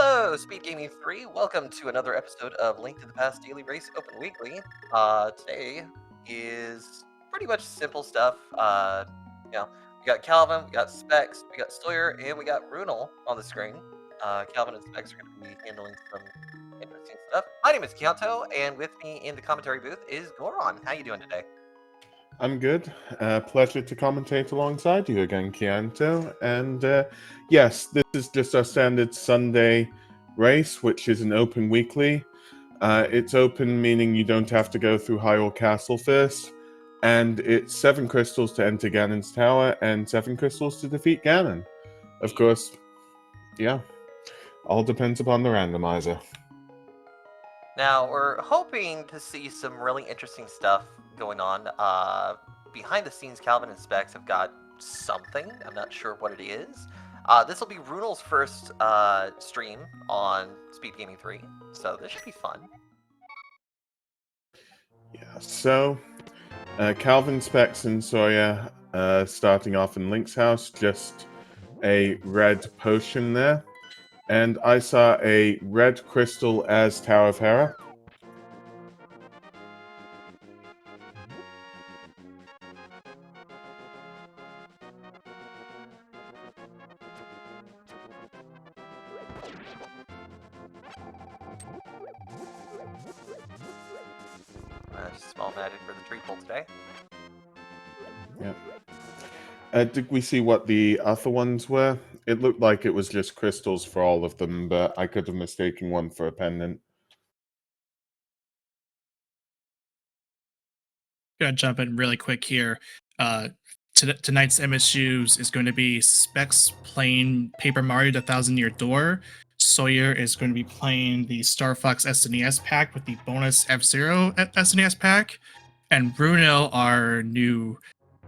Hello, Speed Gaming 3. Welcome to another episode of Link to the Past Daily Race Open Weekly. Today is pretty much simple stuff. We got Calvin, we got Specs, we got Sawyer, and we got Runel on the screen. Calvin and Specs are going to be handling some interesting stuff. My name is Kianto, and with me in the commentary booth is Goron. How you doing today? I'm good. Pleasure to commentate alongside you again, Chianto. And yes, this is just our standard Sunday race, which is an open weekly. It's open, meaning you don't have to go through Hyrule Castle first. And it's 7 crystals to enter Ganon's tower and 7 crystals to defeat Ganon. Of course, yeah, all depends upon the randomizer. Now, we're hoping to see some really interesting stuff going on. Behind the scenes, Calvin and Specs have got something. I'm not sure what it is. This will be Runel's first stream on Speed Gaming 3, so this should be fun. Yeah, so Calvin, Specs, and Sawyer starting off in Link's house, just a red potion there. And I saw a red crystal as Tower of Hera. Small magic for the tree pull today. Yep. Did we see what the other ones were? It looked like it was just crystals for all of them, but I could have mistaken one for a pendant. Gonna jump in really quick here. Tonight's MSUs is going to be Specs playing Paper Mario: The Thousand Year Door. Sawyer is going to be playing the Star Fox SNES pack with the bonus F-Zero SNES pack. And Brunel, our new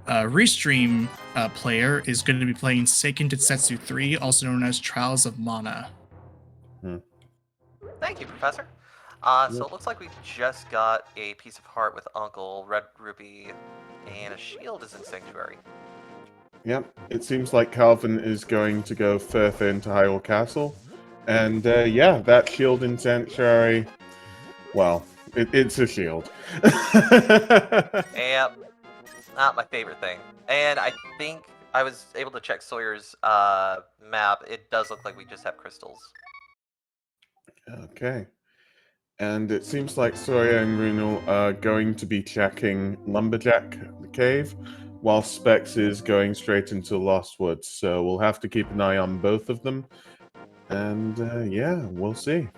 restream player, is going to be playing Seiken Densetsu 3, also known as Trials of Mana. Thank you, Professor. So it looks like we just got a piece of heart with Uncle, Red Ruby, and a shield is in Sanctuary. Yep, it seems like Calvin is going to go further into Hyrule Castle. And yeah, that shield in Sanctuary, well, it's a shield. Yep, not my favorite thing. And I think I was able to check Sawyer's map. It does look like we just have crystals. Okay. And it seems like Sawyer and Runel are going to be checking Lumberjack the cave, while Specs is going straight into Lost Woods. So we'll have to keep an eye on both of them. And yeah, we'll see.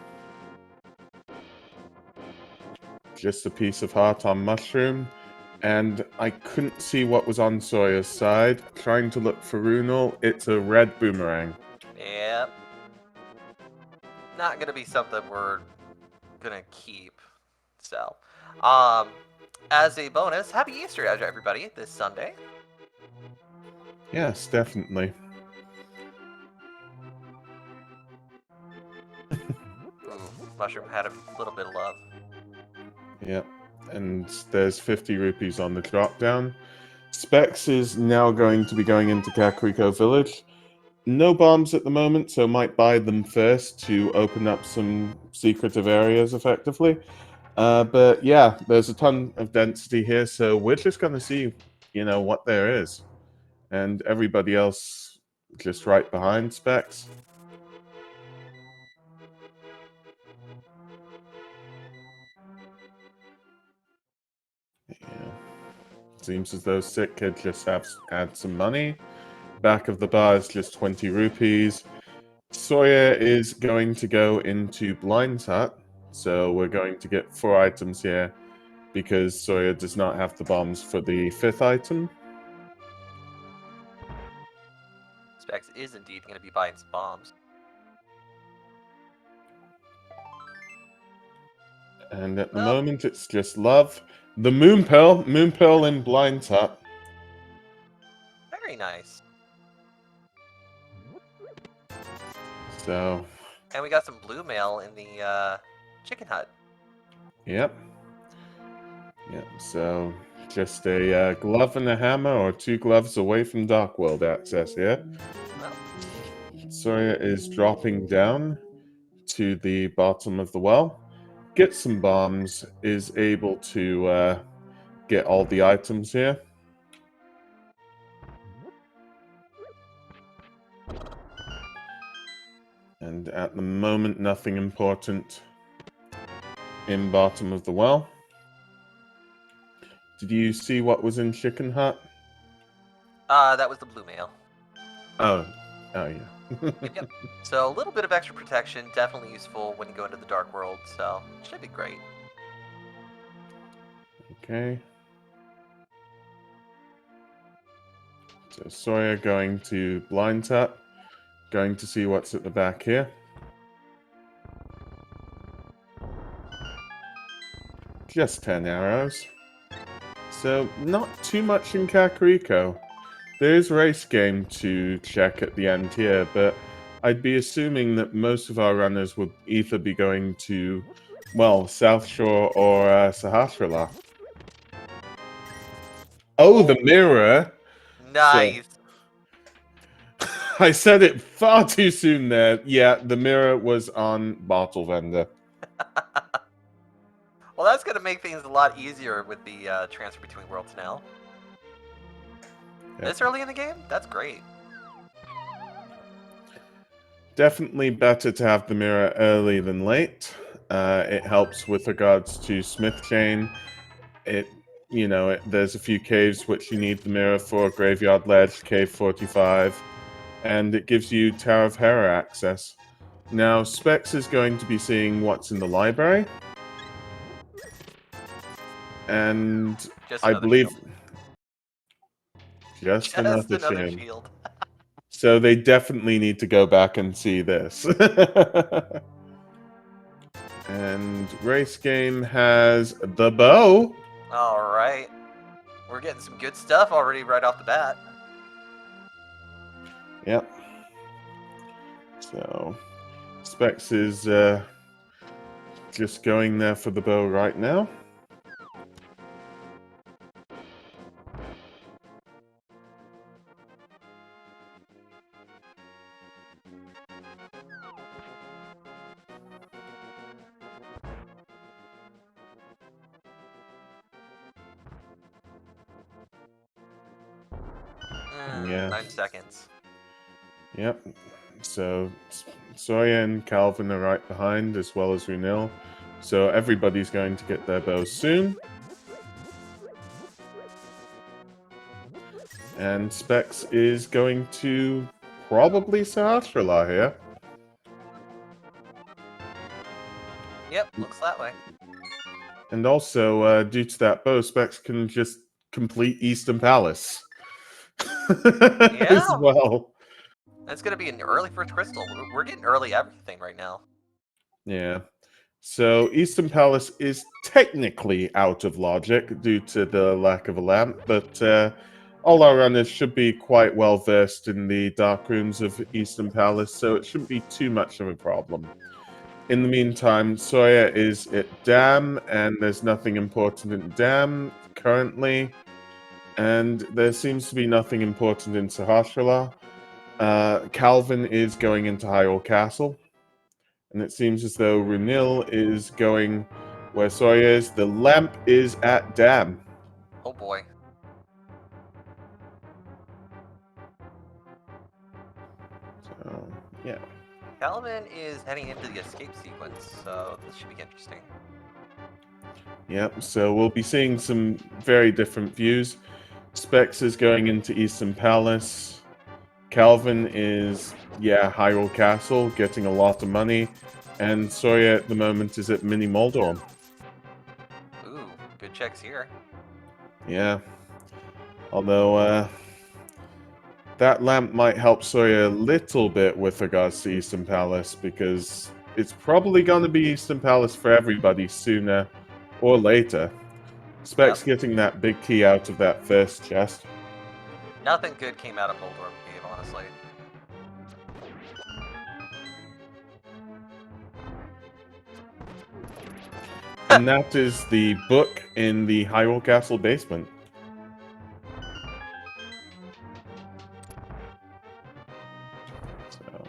Just a piece of heart on Mushroom. And I couldn't see what was on Sawyer's side. Trying to look for Runel, it's a red boomerang. Yep. Not gonna be something we're gonna keep. So, as a bonus, happy Easter, everybody, this Sunday. Yes, definitely. Mushroom had a little bit of love. Yep, and there's 50 rupees on the drop down. Specs is now going to be going into Kakariko Village. No bombs at the moment, so might buy them first to open up some secretive areas effectively. But yeah, there's a ton of density here, so we're just going to see, what there is. And everybody else just right behind Specs. Yeah. Seems as though Sick Kid just had some money. Back of the bar is just 20 rupees. Sawyer is going to go into Blind's Hut, so we're going to get 4 items here because Sawyer does not have the bombs for the 5th item. Specs is indeed going to be buying some bombs. And at the moment, it's just love. The Moon Pearl in Blind's Hut. Very nice. So. And we got some blue mail in the chicken hut. Yep. Yep, so just a glove and a hammer, or 2 gloves away from Dark World access here. Sawyer is dropping down. to the bottom of the well, gets some bombs, is able to get all the items here. And at the moment, nothing important in bottom of the well. Did you see what was in Chicken Hut? That was the blue mail. Oh yeah. Yep. So a little bit of extra protection, definitely useful when you go into the dark world. So should be great. Okay. So Sawyer going to blind tap, going to see what's at the back here. Just 10 arrows. So not too much in Kakariko. There is race game to check at the end here, but I'd be assuming that most of our runners would either be going to, well, South Shore or Sahasrara. Oh, the mirror! Nice. So, I said it far too soon there. Yeah, the mirror was on Bottle Vendor. Well, that's going to make things a lot easier with the transfer between worlds now. Yep. This early in the game? That's great. Definitely better to have the mirror early than late. It helps with regards to Smith Chain. There's a few caves which you need the mirror for, Graveyard Ledge, Cave 45, and it gives you Tower of Hera access. Now, Specs is going to be seeing what's in the library. And Just I another believe... shield. Just another another shame. shield. So they definitely need to go back and see this. And Race Game has the bow. Alright. We're getting some good stuff already right off the bat. Yep. So Specs is just going there for the bow right now. Yeah. 9 seconds. Yep. So Sawyer and Calvin are right behind, as well as Runil. So everybody's going to get their bows soon. And Specs is going to probably Sahasrara here. Yep, looks that way. And also, due to that bow, Specs can just complete Eastern Palace. As well. It's going to be an early first crystal. We're getting early everything right now. Yeah. So Eastern Palace is technically out of logic due to the lack of a lamp, but all our runners should be quite well versed in the dark rooms of Eastern Palace, so it shouldn't be too much of a problem. In the meantime, Sawyer is at Dam, and there's nothing important in Dam currently, and there seems to be nothing important in Sahasrara. Calvin is going into Hyrule Castle. And it seems as though Runil is going where Sawyer is. The lamp is at Dam. Oh boy. So, yeah. Calvin is heading into the escape sequence, so this should be interesting. Yep, so we'll be seeing some very different views. Specs is going into Eastern Palace. Calvin is, Hyrule Castle, getting a lot of money. And Sawyer at the moment is at Mini Moldorm. Ooh, good checks here. Yeah. Although, that lamp might help Sawyer a little bit with regards to Eastern Palace, because it's probably going to be Eastern Palace for everybody sooner or later. Specs getting that big key out of that first chest. Nothing good came out of Moldorm Cave, honestly. And that is the book in the Hyrule Castle basement. So,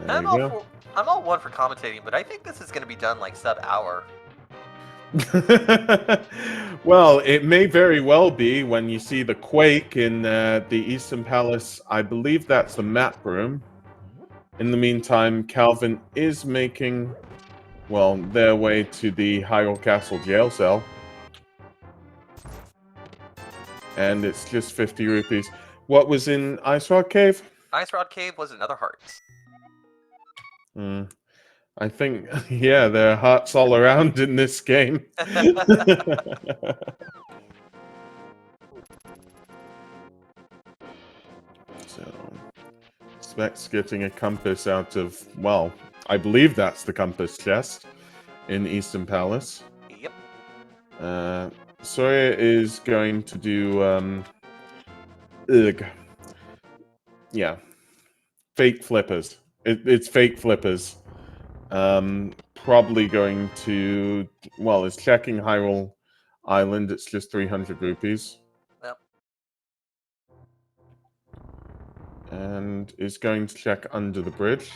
I'm there go. I'm all one for commentating, but I think this is going to be done like sub-hour. Well, it may very well be when you see the quake in the Eastern Palace. I believe that's the map room. In the meantime, Calvin is making, well, their way to the Hyrule Castle jail cell. And it's just 50 rupees. What was in Ice Rock Cave? Ice Rod Cave was another heart. I think, yeah, there are hearts all around in this game. So, Specs getting a compass out of, well, I believe that's the compass chest in Eastern Palace. Yep. Sawyer is going to do, yeah, fake flippers. It's fake flippers. Probably going to, well, it's checking Hyrule Island. It's just 300 rupees. Yep. And is going to check under the bridge.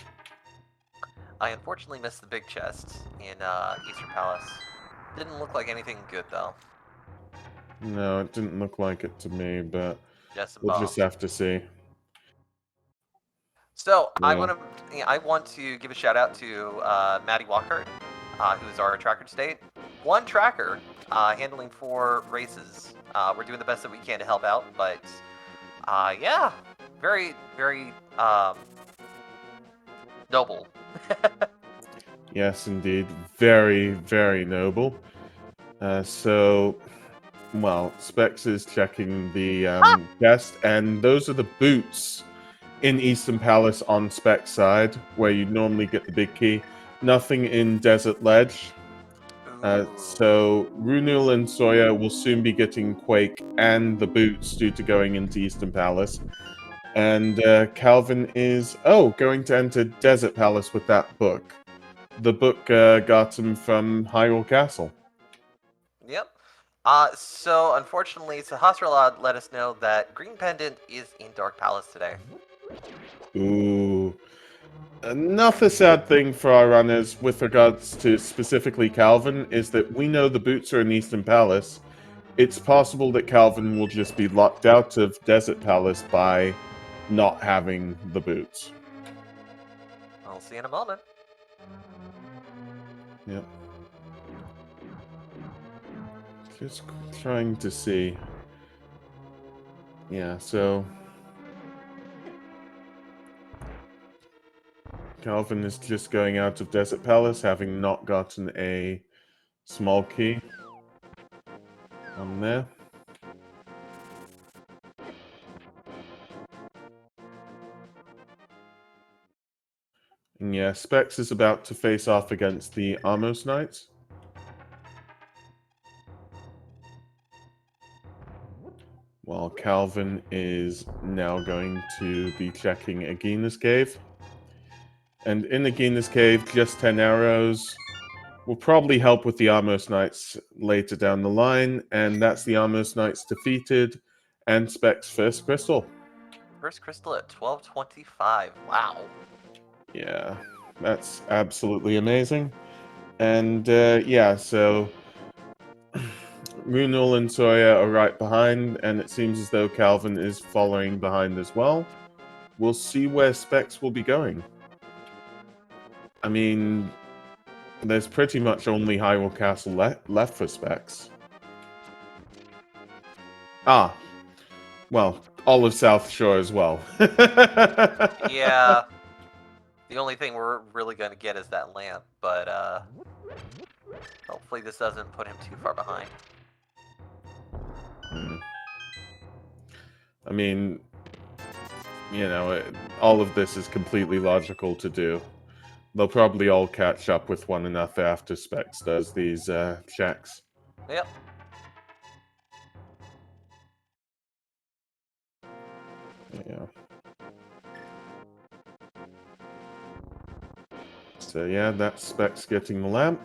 I unfortunately missed the big chest in Eastern Palace. Didn't look like anything good though. No, it didn't look like it to me, but Just some we'll just bombs. have to see. So Yeah. I want to give a shout out to Maddie Walker, who is our tracker today. One tracker handling 4 races. We're doing the best that we can to help out, but yeah, very noble. Yes, indeed. Very, very noble. So, well, Specs is checking the chest, and those are the boots in Eastern Palace on Specs' side, where you normally get the big key. Nothing in Desert Ledge. So Runul and Sawyer will soon be getting Quake and the boots due to going into Eastern Palace. And Calvin is, going to enter Desert Palace with that book. The book got him from Hyrule Castle. Yep. So unfortunately, Sahasralad let us know that Green Pendant is in Dark Palace today. Ooh. Another sad thing for our runners with regards to specifically Calvin is that we know the boots are in Eastern Palace. It's possible that Calvin will just be locked out of Desert Palace by not having the boots. I'll see in a moment. Yep. Just trying to see. Yeah, so Calvin is just going out of Desert Palace, having not gotten a small key on there. And yeah, Specs is about to face off against the Amos Knights. While Calvin is now going to be checking Agina's Cave. And in Agina's Cave, just 10 arrows will probably help with the Amos Knights later down the line. And that's the Amos Knights defeated and Specs' first crystal. First crystal at 1225. Wow. Yeah, that's absolutely amazing. And yeah, so Runul and Sawyer are right behind, and it seems as though Calvin is following behind as well. We'll see where Specs will be going. I mean, there's pretty much only Hyrule Castle left for Specs. Ah, well, all of South Shore as well. Yeah. The only thing we're really going to get is that lamp, but hopefully this doesn't put him too far behind. I mean, you know, all of this is completely logical to do. They'll probably all catch up with one another after Specs does these checks. Yep. Yeah. So yeah, that's Specs getting the lamp.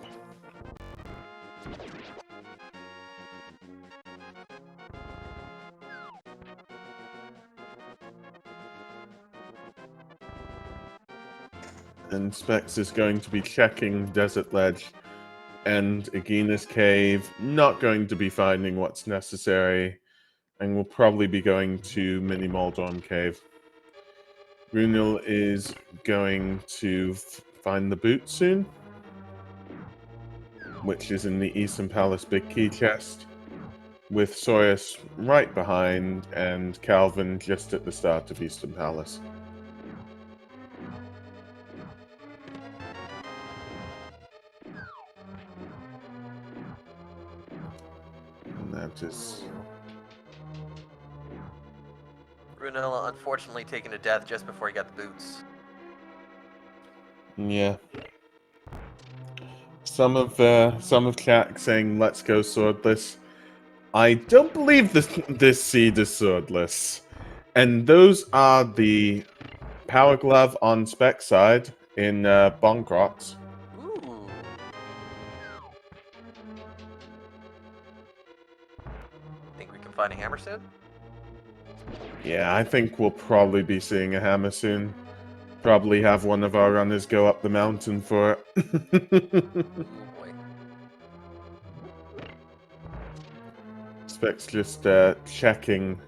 And And Specs is going to be checking Desert Ledge and Aegina's Cave. Not going to be finding what's necessary. And will probably be going to Mini Moldorm Cave. Runil is going to find the boot soon, which is in the Eastern Palace Big Key chest, with Soyus right behind and Calvin just at the start of Eastern Palace. And that is... Brunella unfortunately taken to death just before he got the boots. Yeah. Some of chat saying let's go swordless. I don't believe this seed is swordless. And those are the Power Glove on Spec side in Bonkrots. Ooh. Think we can find a hammer soon? Yeah, I think we'll probably be seeing a hammer soon. Probably have one of our runners go up the mountain for it. Ooh, boy. Spec's just checking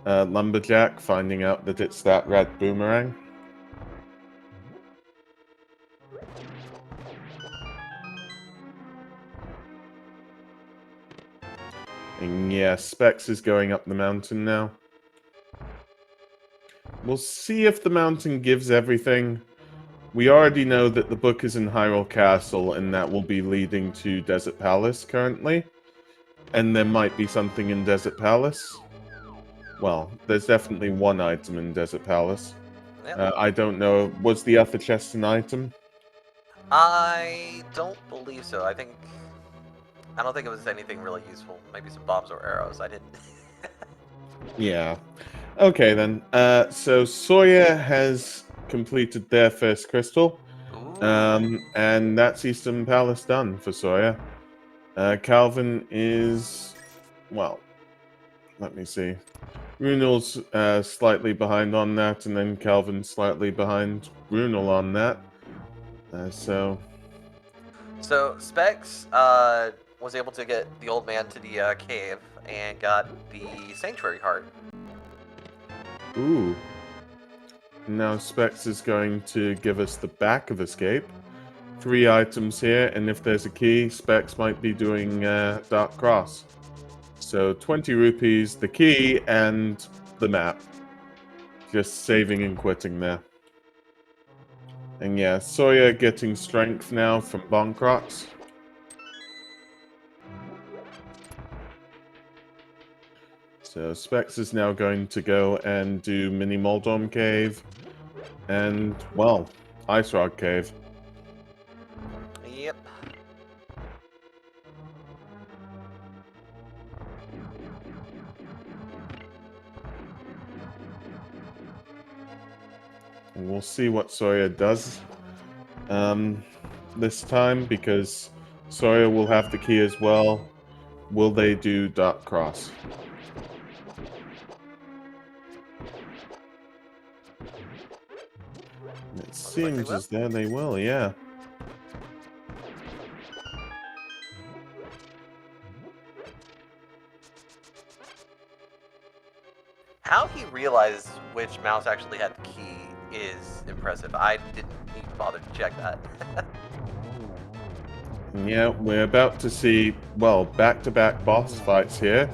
Lumberjack, finding out that it's that red boomerang. And yeah, Specs is going up the mountain now. We'll see if the mountain gives everything. We already know that the book is in Hyrule Castle, and that will be leading to Desert Palace currently. And there might be something in Desert Palace. Well, there's definitely one item in Desert Palace. Yep. I don't know. Was the other chest an item? I don't believe so. I don't think it was anything really useful. Maybe some bombs or arrows. I didn't. Yeah. Okay, then. So Sawyer has completed their first crystal. Ooh. And that's Eastern Palace done for Sawyer. Calvin is... Well, let me see. Runel's slightly behind on that, and then Calvin's slightly behind Runel on that. So Specs was able to get the old man to the cave and got the sanctuary heart. ooh. Now Specs is going to give us the back of escape. 3 items here, and if there's a key, Specs might be doing Dark Cross. So 20 rupees, the key, and the map. Just saving and quitting there. And yeah, Sawyer getting strength now from Bonkrots. So Specs is now going to go and do Mini Moldorm Cave. And, well, Ice Rock Cave. Yep. And we'll see what Sawyer does this time, because Sawyer will have the key as well. Will they do Dark Cross? It seems as though they will, yeah. How he realized which mouse actually had the key is impressive. I didn't even bother to check that. Yeah, we're about to see, well, back-to-back boss fights here.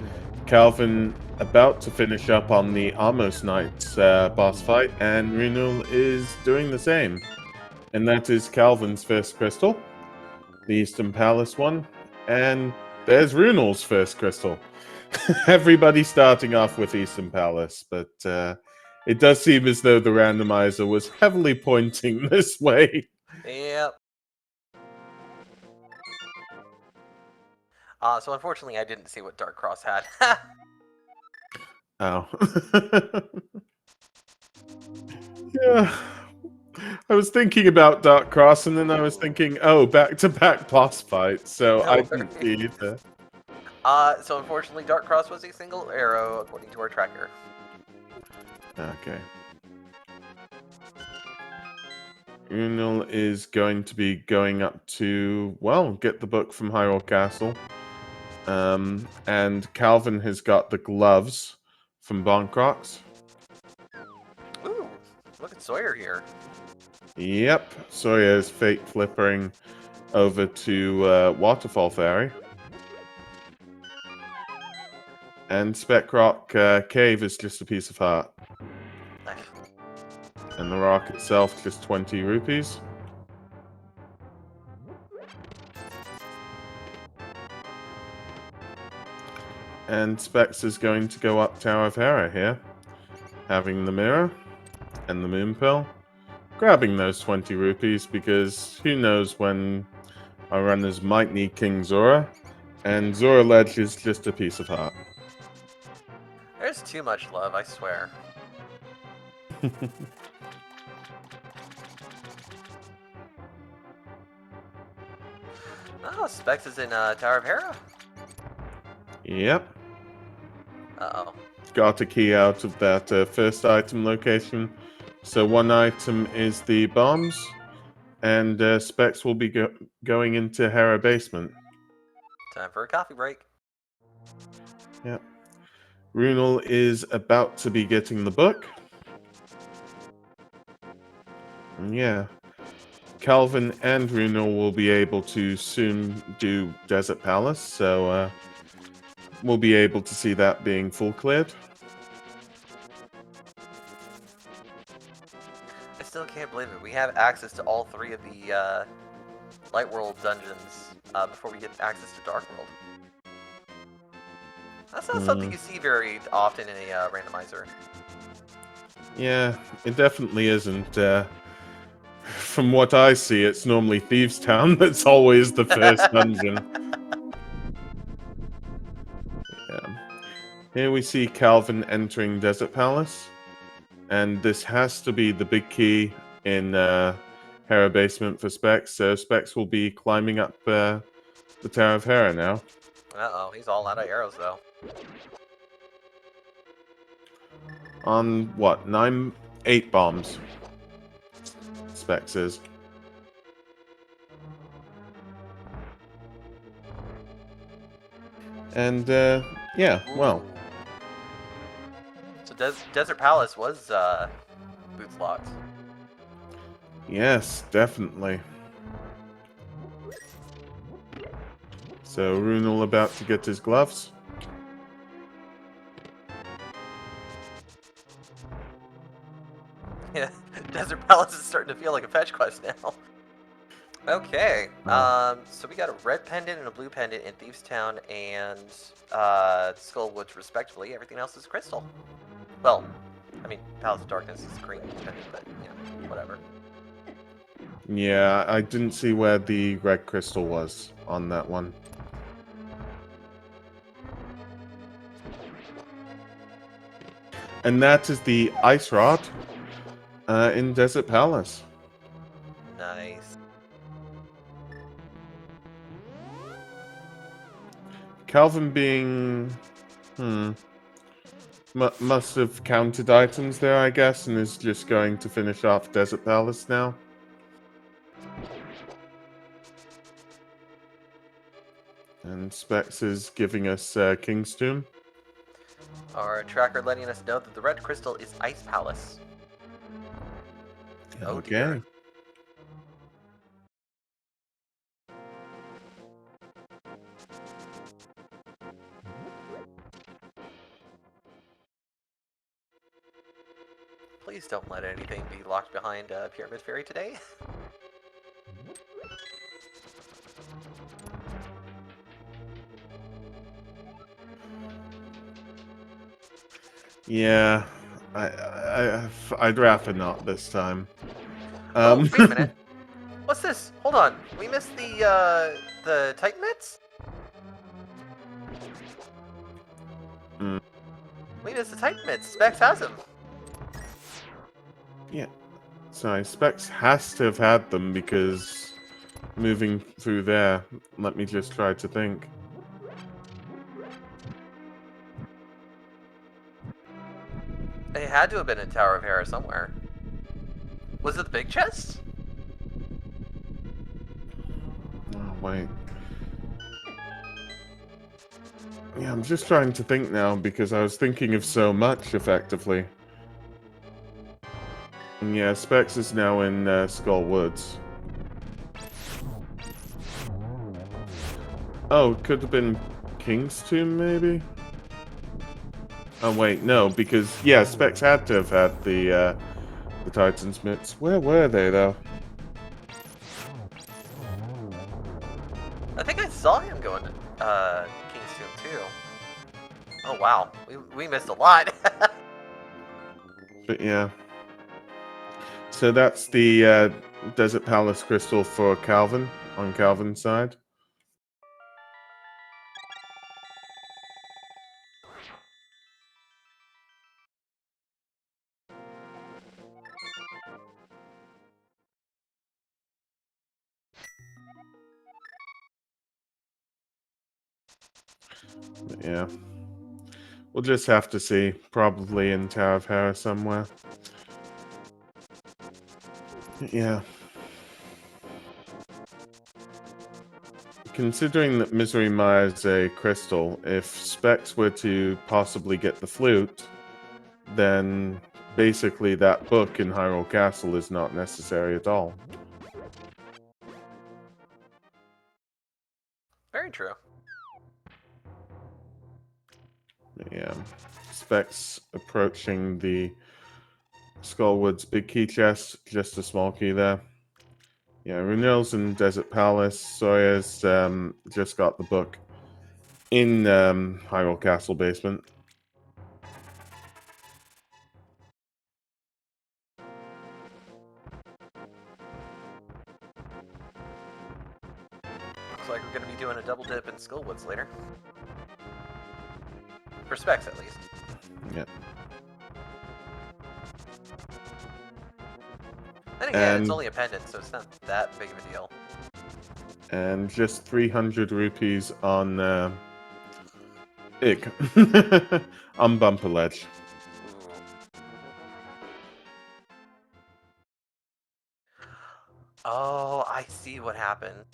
Calvin about to finish up on the Amos Knights boss fight, and Runul is doing the same. And that is Calvin's first crystal, the Eastern Palace one, and there's Runul's first crystal. Everybody starting off with Eastern Palace, but it does seem as though the randomizer was heavily pointing this way. Yep. So unfortunately, I didn't see what Dark Cross had. Oh. Yeah. I was thinking about Dark Cross, and then I was thinking, oh, back-to-back boss fights, so No I didn't see either. So unfortunately, Dark Cross was a single arrow, according to our tracker. Okay. Runel is going to be going up to, well, get the book from Hyrule Castle. And Calvin has got the gloves from Boncrocs. Ooh, look at Sawyer here. Yep, Sawyer is fake flippering over to Waterfall Fairy. And Spec Rock Cave is just a piece of heart. And the rock itself just 20 rupees. And Specs is going to go up Tower of Hera here, having the mirror and the moon pill, grabbing those 20 rupees because who knows when our runners might need King Zora, and Zora Ledge is just a piece of heart. There's too much love, I swear. Oh, Specs is in Tower of Hera. Yep. Uh-oh. Got a key out of that first item location. So one item is the bombs, and Specs will be going into Hera basement. Time for a coffee break. Yep. Runel is about to be getting the book. And yeah. Calvin and Runel will be able to soon do Desert Palace, so we'll be able to see that being full cleared. I still can't believe it. We have access to all 3 of the Light World dungeons before we get access to Dark World. That's not something you see very often in a randomizer. Yeah, it definitely isn't. From what I see, it's normally Thieves Town that's always the first dungeon. Yeah. Here we see Calvin entering Desert Palace. And this has to be the big key in Hera basement for Specs. So Specs will be climbing up the Tower of Hera now. Uh-oh, he's all out of arrows, though. On what? 8 bombs. Specs is. And, yeah, well. So Desert Palace was boots locked. Yes, definitely. So, Runel about to get his gloves. Yeah, Desert Palace is starting to feel like a fetch quest now. Okay, so we got a red pendant and a blue pendant in Thieves Town and Skullwoods, respectively. Everything else is crystal. Well, I mean, Palace of Darkness is green pendant, but, you know, whatever. Yeah, I didn't see where the red crystal was on that one. And that is the ice rod in Desert Palace. Nice. Calvin being... must have counted items there, I guess, and is just going to finish off Desert Palace now. And Specs is giving us King's Tomb. Our tracker letting us know that the red crystal is Ice Palace. Oh dear. Please don't let anything be locked behind Pyramid Fairy today. Yeah, I'd rather not this time. Oh, wait a minute. What's this? Hold on. We missed the Titan Mitts? We missed the Titan Mitts. Specs has them. Yeah. Sorry, Specs has to have had them because moving through there, let me just try to think. It had to have been in Tower of Hera somewhere. Was it the big chest? wait. Yeah, I'm just trying to think now because I was thinking of so much effectively. And yeah, Specs is now in Skull Woods. Oh, could have been King's Tomb, maybe? Oh, wait, no, because, yeah, Specs had to have had the Titan's Mitts. Where were they, though? I think I saw him going to King's Tomb too. Oh wow, we missed a lot. But yeah. So that's the Desert Palace crystal for Calvin, on Calvin's side. But yeah. We'll just have to see. Probably in Tower of Hera somewhere. Yeah. Considering that Misery Mire is a crystal, if Specs were to possibly get the flute, then basically that book in Hyrule Castle is not necessary at all. Very true. Yeah. Specs approaching the Skullwood's big key chest, just a small key there. Yeah, Runel's in Desert Palace. Sawyer's just got the book in Hyrule Castle basement. Looks like we're going to be doing a double dip in Skullwoods later. For Specs, at least. Yeah. Then again, it's And- only a pendant, so it's not that big of a deal. And just 300 rupees on Ig. On Bumper Ledge. Ooh. Oh, I see what happened.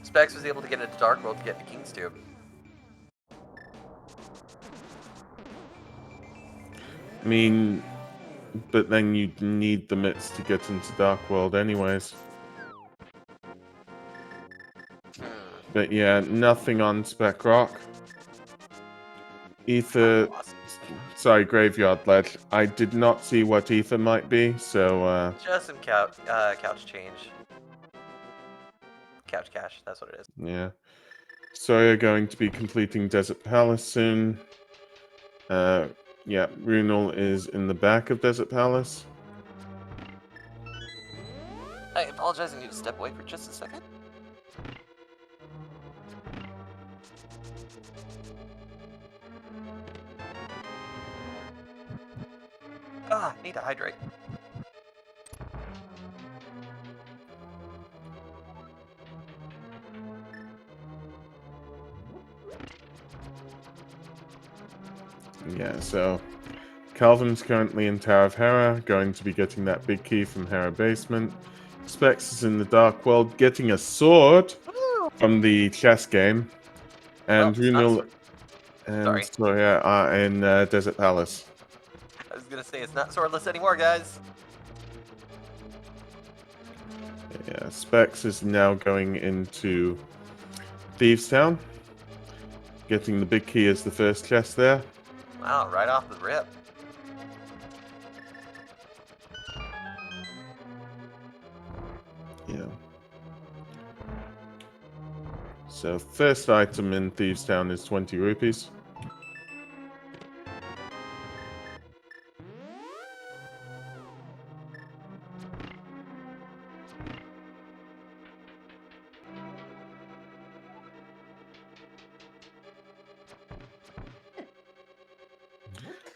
Specs was able to get into Dark World to get into King's Tomb. I mean, but then you'd need the mitts to get into Dark World anyways. But yeah, nothing on Spec Rock. Ether... Sorry, Graveyard Ledge. I did not see what Ether might be, so... Just some couch change. Couch cash, that's what it is. Yeah. Sawyer going to be completing Desert Palace soon. Yeah, Runel is in the back of Desert Palace. I apologize, I need to step away for just a second. Ah, need to hydrate. Yeah, so Calvin's currently in Tower of Hera, going to be getting that big key from Hera Basement. Specs is in the Dark World, getting a sword from the chess game. And Runel and Sawyer are in Desert Palace. I was gonna say, it's not swordless anymore, guys. Yeah, Specs is now going into Thieves Town. Getting the big key as the first chest there. Wow, right off the rip. Yeah. So first item in Thieves Town is 20 rupees.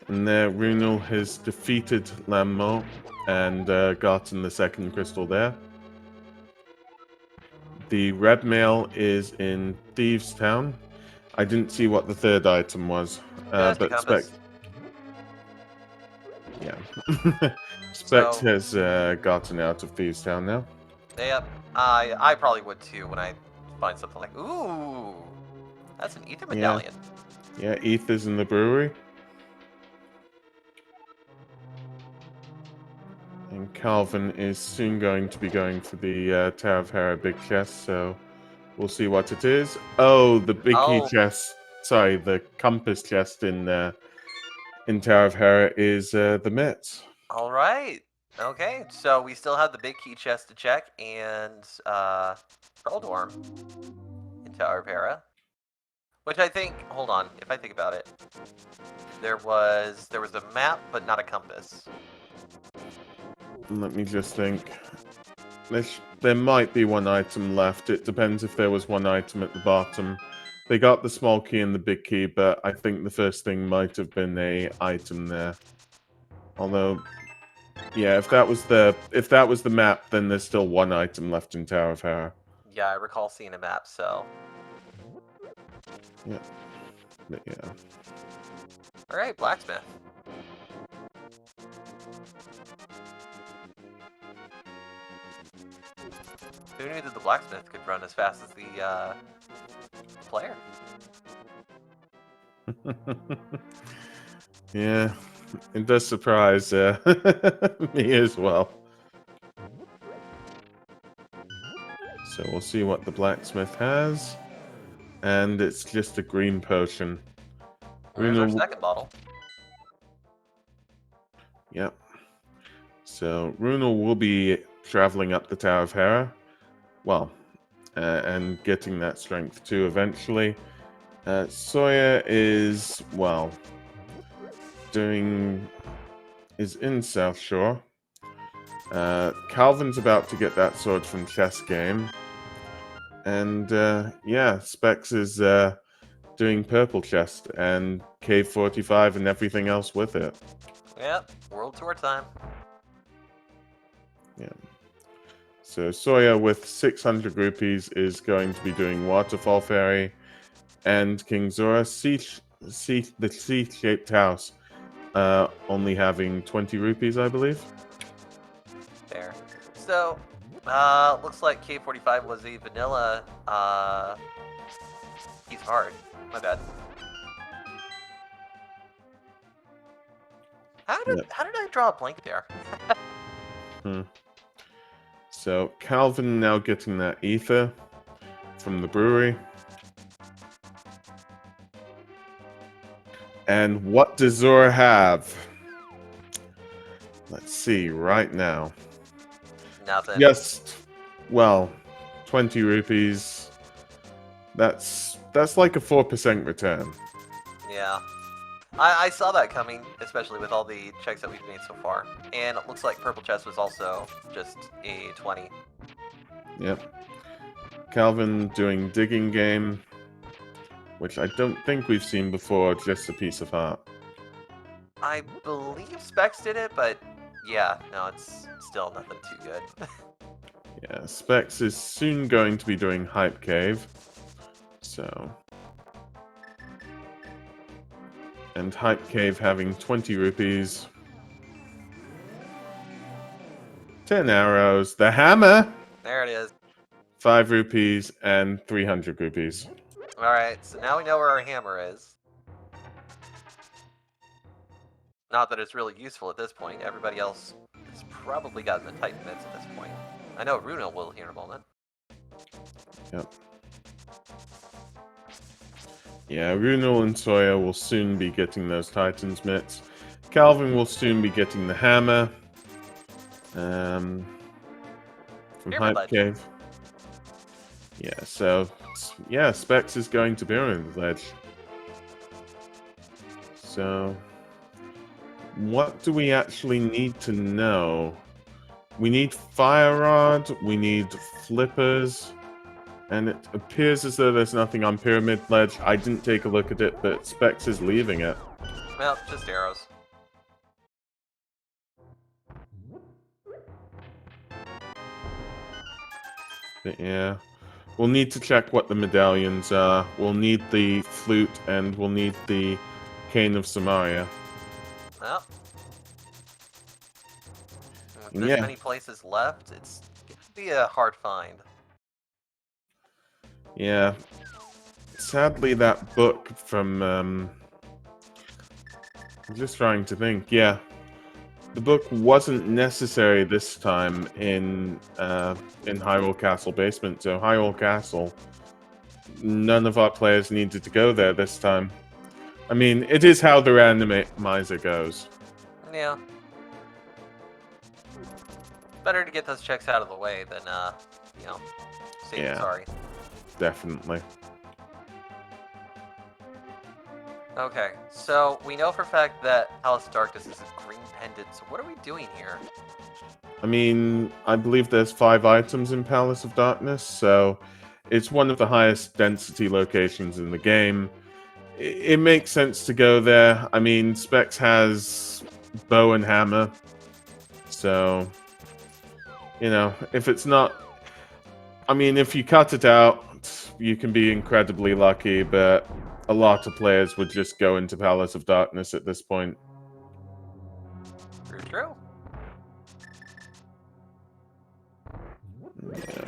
And there, Runel has defeated Lammo and gotten the second crystal there. The red mail is in Thieves Town. I didn't see what the third item was, Just a but compass. Yeah. Specs So, has gotten out of Thieves Town now. yep. I probably would too when I find something like, ooh, that's an ether Yeah. medallion. Yeah, Ether's in the brewery. And Calvin is soon going to be going for the Tower of Hera big chest, so we'll see what it is. Oh, the big key Oh. chest. Sorry, the compass chest in Tower of Hera is the mitts. All right. Okay, so we still have the big key chest to check and Pearl Dorm in Tower of Hera. Which I think, hold on, if I think about it, there was a map but not a compass. Let me just think. There might be one item left. It depends if there was one item at the bottom. They got the small key and the big key, but I think the first thing might have been a item there. Although, yeah, if that was the map, then there's still one item left in Tower of Hera. Yeah, I recall seeing a map, so. Yeah. But yeah. Alright, blacksmith. Who knew that the blacksmith could run as fast as the player? Yeah, it does surprise me as well. So we'll see what the blacksmith has. And it's just a green potion. There's our Runa- second bottle. Yep. So Runa will be traveling up the Tower of Hera. Well, and getting that strength too eventually. Sawyer is, well, is in South Shore. Calvin's about to get that sword from Chess Game. And yeah, Specs is doing Purple Chest and Cave 45 and everything else with it. Yep, World Tour time. Yeah. So Sawyer with 600 rupees is going to be doing Waterfall Fairy, and King Zora the C-shaped house, only having 20 rupees, I believe. There. So, looks like K45 was a vanilla, he's hard. My bad. How did I draw a blank there? So Calvin now getting that ether from the brewery. And what does Zora have? Let's see right now. Nothing. Just, well, 20 rupees. That's like a 4% return. Yeah. I saw that coming, especially with all the checks that we've made so far. And it looks like Purple Chest was also just a 20. Yep. Calvin doing digging game, which I don't think we've seen before, just a piece of heart. I believe Specs did it, but yeah, no, it's still nothing too good. Yeah, Specs is soon going to be doing Hype Cave. So. And Hype Cave having 20 rupees. 10 arrows. The hammer! There it is. 5 rupees and 300 rupees. Alright, so now we know where our hammer is. Not that it's really useful at this point. Everybody else has probably gotten the Titan bits at this point. I know Runa will here in a moment. Yep. Yeah, Runal and Sawyer will soon be getting those Titans mitts. Calvin will soon be getting the hammer. From Pyramid Hype Ledge. Cave. Yeah, so yeah, Specs is going to Pyramid Ledge. So what do we actually need to know? We need Fire Rod, we need Flippers, and it appears as though there's nothing on Pyramid Ledge. I didn't take a look at it, but Specs is leaving it. Well, just arrows. But yeah. We'll need to check what the medallions are. We'll need the flute, and we'll need the Cane of Samaria. Well, have this Yeah. many places left, it's gonna be a hard find. Yeah. Sadly, that book from, I'm just trying to think, yeah. The book wasn't necessary this time in Hyrule Castle Basement, so Hyrule Castle, none of our players needed to go there this time. I mean, it is how the randomizer goes. Yeah. Better to get those checks out of the way than, you know, saying Yeah. sorry. Definitely. Okay, so we know for a fact that Palace of Darkness is a green pendant, so what are we doing here? I mean, I believe there's 5 items in Palace of Darkness, so it's one of the highest density locations in the game. It makes sense to go there. I mean, Specs has bow and hammer, so, you know, if it's not... I mean, if you cut it out, you can be incredibly lucky, but a lot of players would just go into Palace of Darkness at this point. True, true. Yeah.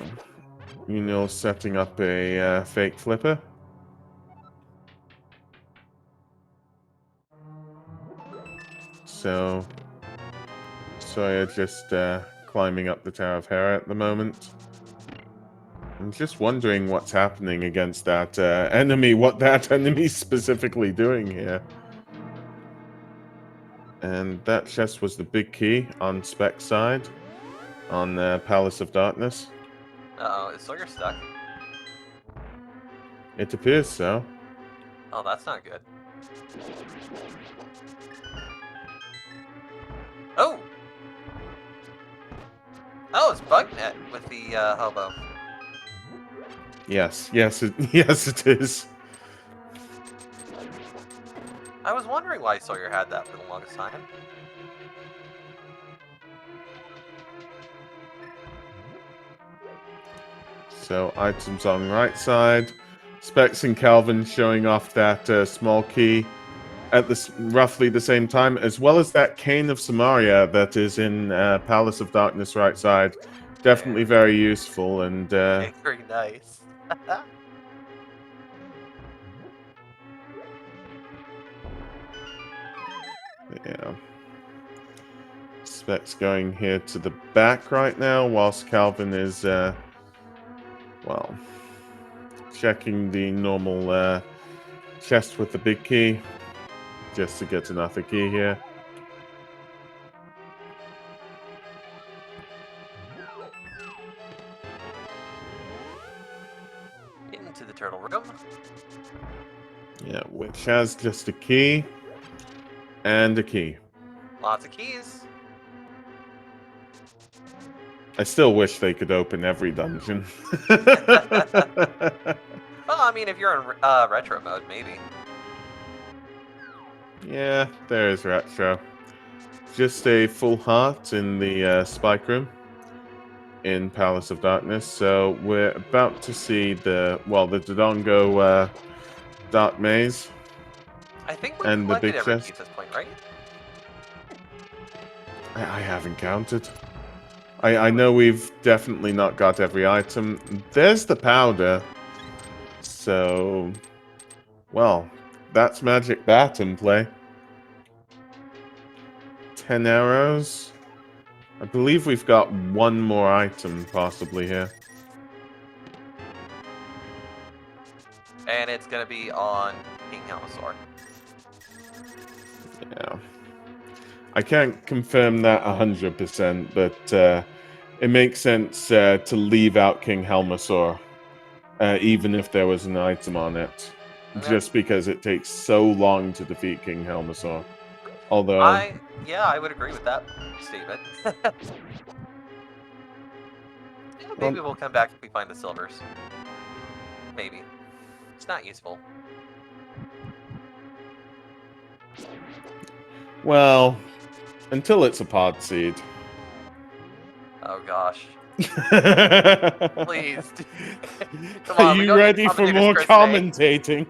You know, setting up a fake flipper. So Sawyer just climbing up the Tower of Hera at the moment. I'm just wondering what's happening against that enemy, what that enemy's specifically doing here. And that chest was the big key on Spec's side, on Palace of Darkness. Uh-oh, is Sawyer stuck? It appears so. Oh, that's not good. Oh! Oh, it's Bugnet with the, hobo. Yes, yes, yes it is. I was wondering why Sawyer had that for the longest time. So items on right side. Specs and Calvin showing off that small key at roughly the same time, as well as that Cane of Samaria that is in Palace of Darkness right side. Definitely very useful and... Very nice. yeah. Specs going here to the back right now, whilst Calvin is, well, checking the normal chest with the big key, just to get another key here. Into the turtle room. Yeah, which has just a key and a key. Lots of keys. I still wish they could open every dungeon. Well, I mean, if you're in retro mode, maybe. Yeah, there's retro. Just a full heart in the spike room in Palace of Darkness. So we're about to see the Dodongo Dark Maze. I think we've And the collected big every chest. piece at this point, right? I haven't counted. I know we've definitely not got every item. There's the powder. So, well, that's Magic Bat in play. 10 arrows. I believe we've got one more item possibly here. And it's going to be on King Helmasaur. Yeah. I can't confirm that 100%, but it makes sense to leave out King Helmasaur, even if there was an item on it, just because it takes so long to defeat King Helmasaur. Although, yeah, I would agree with that statement. Yeah, maybe we'll come back if we find the silvers. Maybe. It's not useful. well, until it's a pod seed. Oh gosh. Please. Come Are on, we you don't need ready for commentators more Chris today. commentating?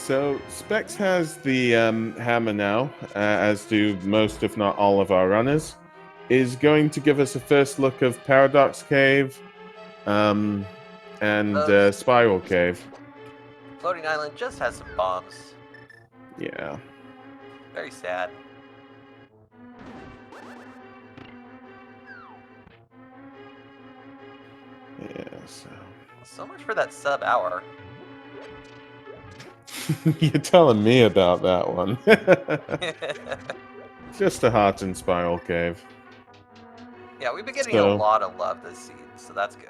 So Specs has the hammer now, as do most, if not all, of our runners. Is going to give us a first look of Paradox Cave, and Spiral Cave. Floating Island just has some bombs. Yeah. Very sad. Yeah. So much for that sub hour. You're telling me about that one. Just a heart and Spiral Cave. Yeah, we've been getting a lot of love this season, so that's good.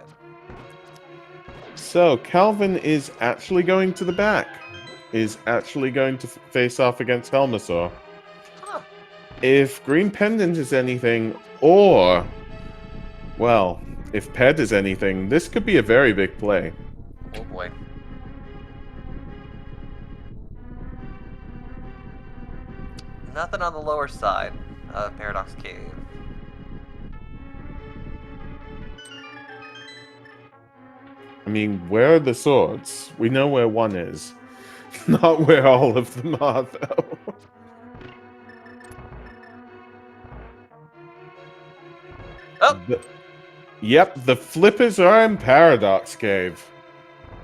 So Calvin is actually going to the back. Is actually going to face off against Helmasaur. Huh. If Green Pendant is anything, or, well, if Ped is anything, this could be a very big play. Oh boy. Nothing on the lower side of Paradox Cave. I mean, where are the swords? We know where one is. Not where all of them are, though. Oh! Yep, the flippers are in Paradox Cave.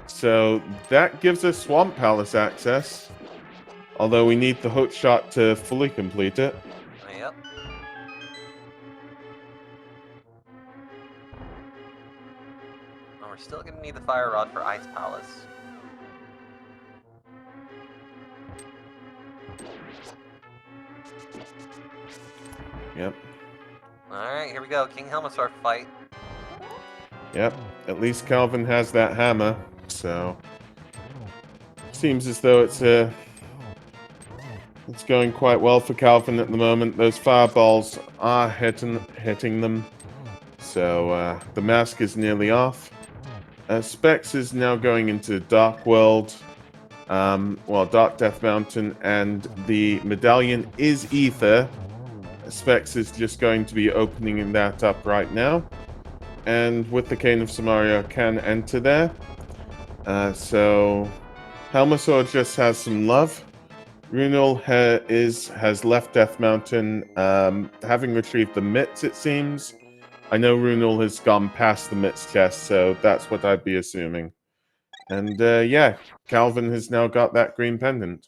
So that gives us Swamp Palace access. Although we need the hook shot to fully complete it. Yep. Oh, we're still gonna need the Fire Rod for Ice Palace. Yep. Alright, here we go. King Helmasaur fight. Yep. At least Calvin has that hammer, so seems as though it's going quite well for Calvin at the moment. Those fireballs are hitting them. So the mask is nearly off. Specs is now going into Dark World. Dark Death Mountain, and the medallion is Ether. Specs is just going to be opening that up right now. And with the Cane of Samaria can enter there. So Helmasaur just has some love. Runel has left Death Mountain, having retrieved the mitts, it seems. I know Runel has gone past the mitts chest, so that's what I'd be assuming. And yeah, Calvin has now got that green pendant.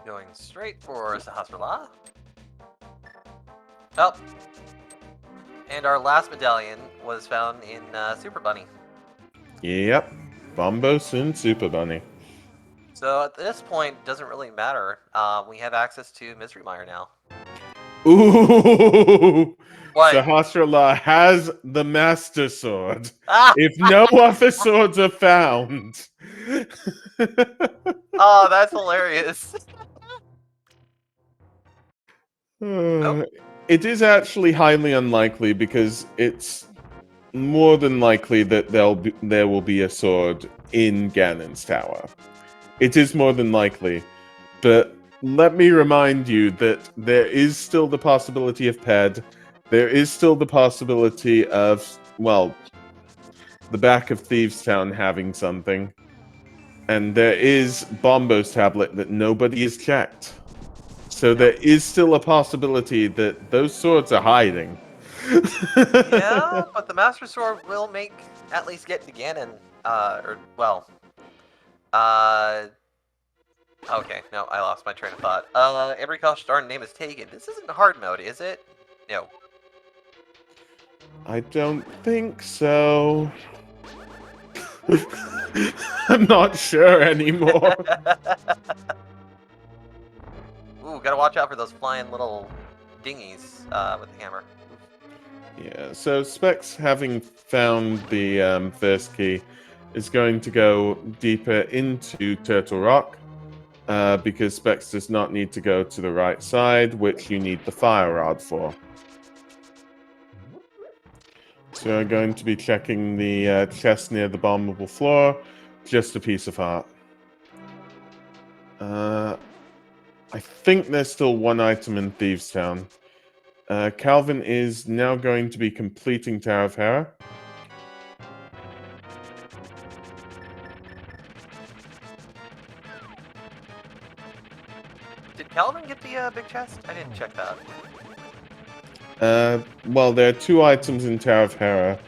Going straight for Sahasrara. Oh. And our last medallion was found in Super Bunny. Yep. Bombos and Super Bunny. So at this point, it doesn't really matter. We have access to Mystery Mire now. Ooh! What? Sahasrara has the Master Sword. Ah! If no other swords are found. Oh, that's hilarious. It is actually highly unlikely because it's more than likely that there will be a sword in Ganon's tower. It is more than likely, but let me remind you that there is still the possibility of Ped. There is still the possibility of, well, the back of Thieves Town having something. And there is Bombo's tablet that nobody has checked. So there is still a possibility that those swords are hiding. Yeah, but the Master Sword will make at least get to Ganon. Okay, no, I lost my train of thought. Every gosh darn name is taken. This isn't hard mode, is it? No. I don't think so. I'm not sure anymore. Ooh, gotta watch out for those flying little dinghies with the hammer. Yeah, so Specs, having found the first key, is going to go deeper into Turtle Rock, because Specs does not need to go to the right side, which you need the Fire Rod for. So I'm going to be checking the chest near the bombable floor. Just a piece of heart. I think there's still one item in Thieves Town. Calvin is now going to be completing Tower of Hera. Did Calvin get the big chest? I didn't check that. Well, there are 2 items in Tower of Hera.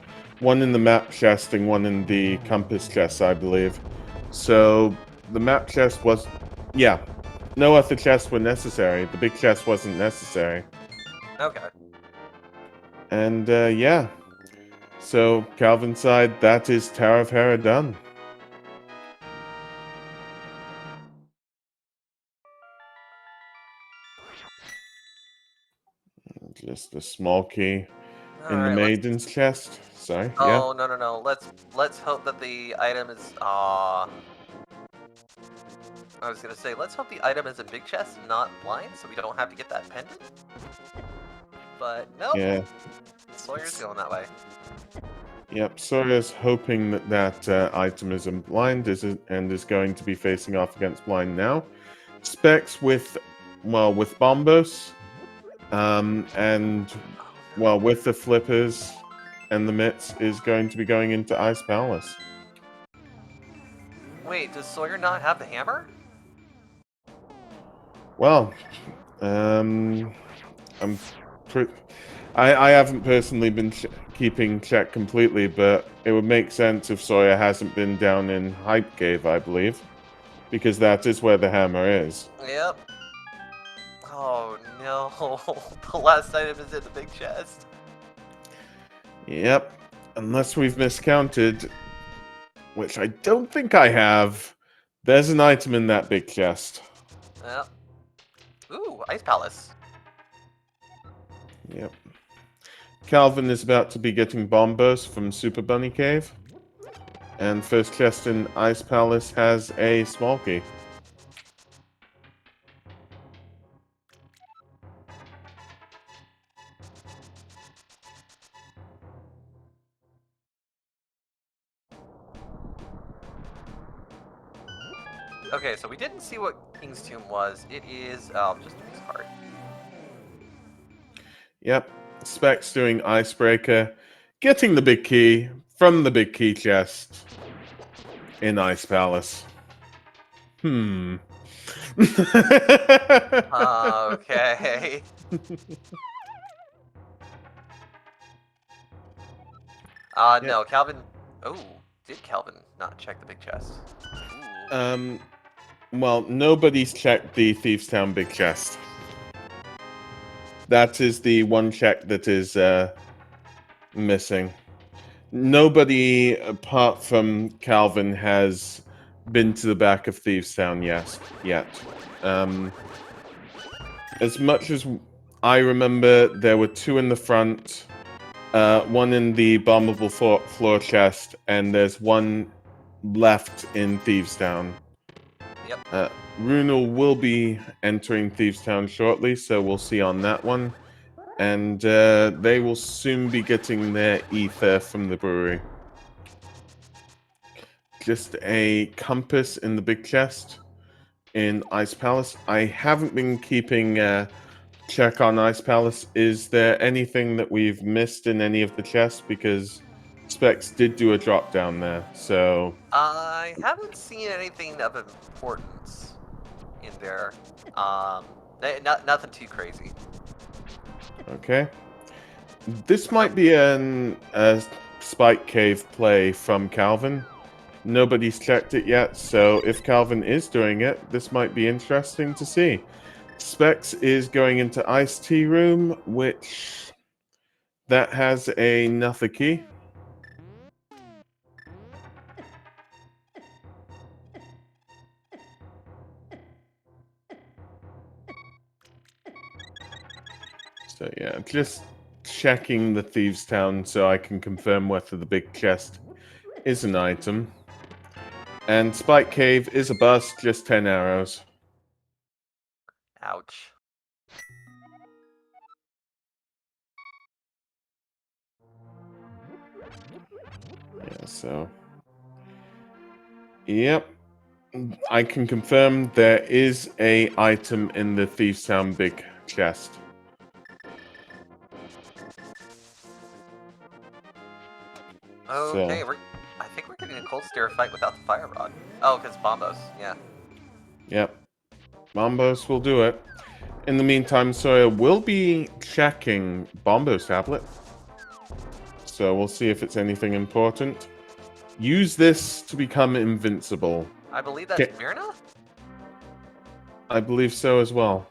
One in the map chest and one in the compass chest, I believe. So, the map chest was... Yeah. No other chests were necessary. The big chest wasn't necessary. Okay. And, yeah. So, Calvin's side, that is Tower of Hera done. Just a small key in the Alright, let's... Maiden's chest. Sorry, yeah. Oh, no. Let's hope that the item is... I was gonna say, let's hope the item is a big chest, not blind, so we don't have to get that pendant. But, nope. Yeah. Sawyer's going that way. Yep, Sawyer's hoping that that item is in blind and is going to be facing off against blind now. Specs with Bombos, and, well, with the flippers and the mitts is going to be going into Ice Palace. Wait, does Sawyer not have the hammer? Well, I haven't personally been keeping check completely, but it would make sense if Sawyer hasn't been down in Hype Cave, I believe, because that is where the hammer is. Yep. Oh no, the last item is in the big chest. Yep, unless we've miscounted, which I don't think I have, there's an item in that big chest. Yep. Ooh, Ice Palace. Yep. Calvin is about to be getting Bombos from Super Bunny Cave. And first chest in Ice Palace has a small key. Okay, so we didn't see what King's Tomb was. It is, just a piece of heart. Yep. Specs doing Icebreaker, getting the big key from the big key chest in Ice Palace. Okay. No, Calvin... Oh, did Calvin not check the big chest? Ooh. Well, nobody's checked the Thieves Town big chest. That is the one check that is missing. Nobody apart from Calvin has been to the back of Thieves Town yet. As much as I remember, there were 2 in the front, 1 in the bombable floor chest, and there's 1 left in Thieves Town. Yep. Runel will be entering Thieves Town shortly, so we'll see on that one. And they will soon be getting their ether from the brewery. Just a compass in the big chest in Ice Palace. I haven't been keeping check on Ice Palace. Is there anything that we've missed in any of the chests? Because Specs did do a drop down there, so... I haven't seen anything of importance in there. Nothing too crazy. Okay. This might be a Spike Cave play from Calvin. Nobody's checked it yet, so if Calvin is doing it, this might be interesting to see. Specs is going into Ice Tea Room, which... that has another key. So yeah, just checking the Thieves Town so I can confirm whether the big chest is an item. And Spike Cave is a bust, just 10 arrows. Ouch. Yeah, so... Yep. I can confirm there is a item in the Thieves Town big chest. Okay, So, I think we're getting a cold stare fight without the fire rod. Oh, because Bombos, yeah. yep. Bombos will do it. In the meantime, Sawyer will be checking Bombo's tablet. So we'll see if it's anything important. Use this to become invincible. I believe that's Myrna? I believe so as well.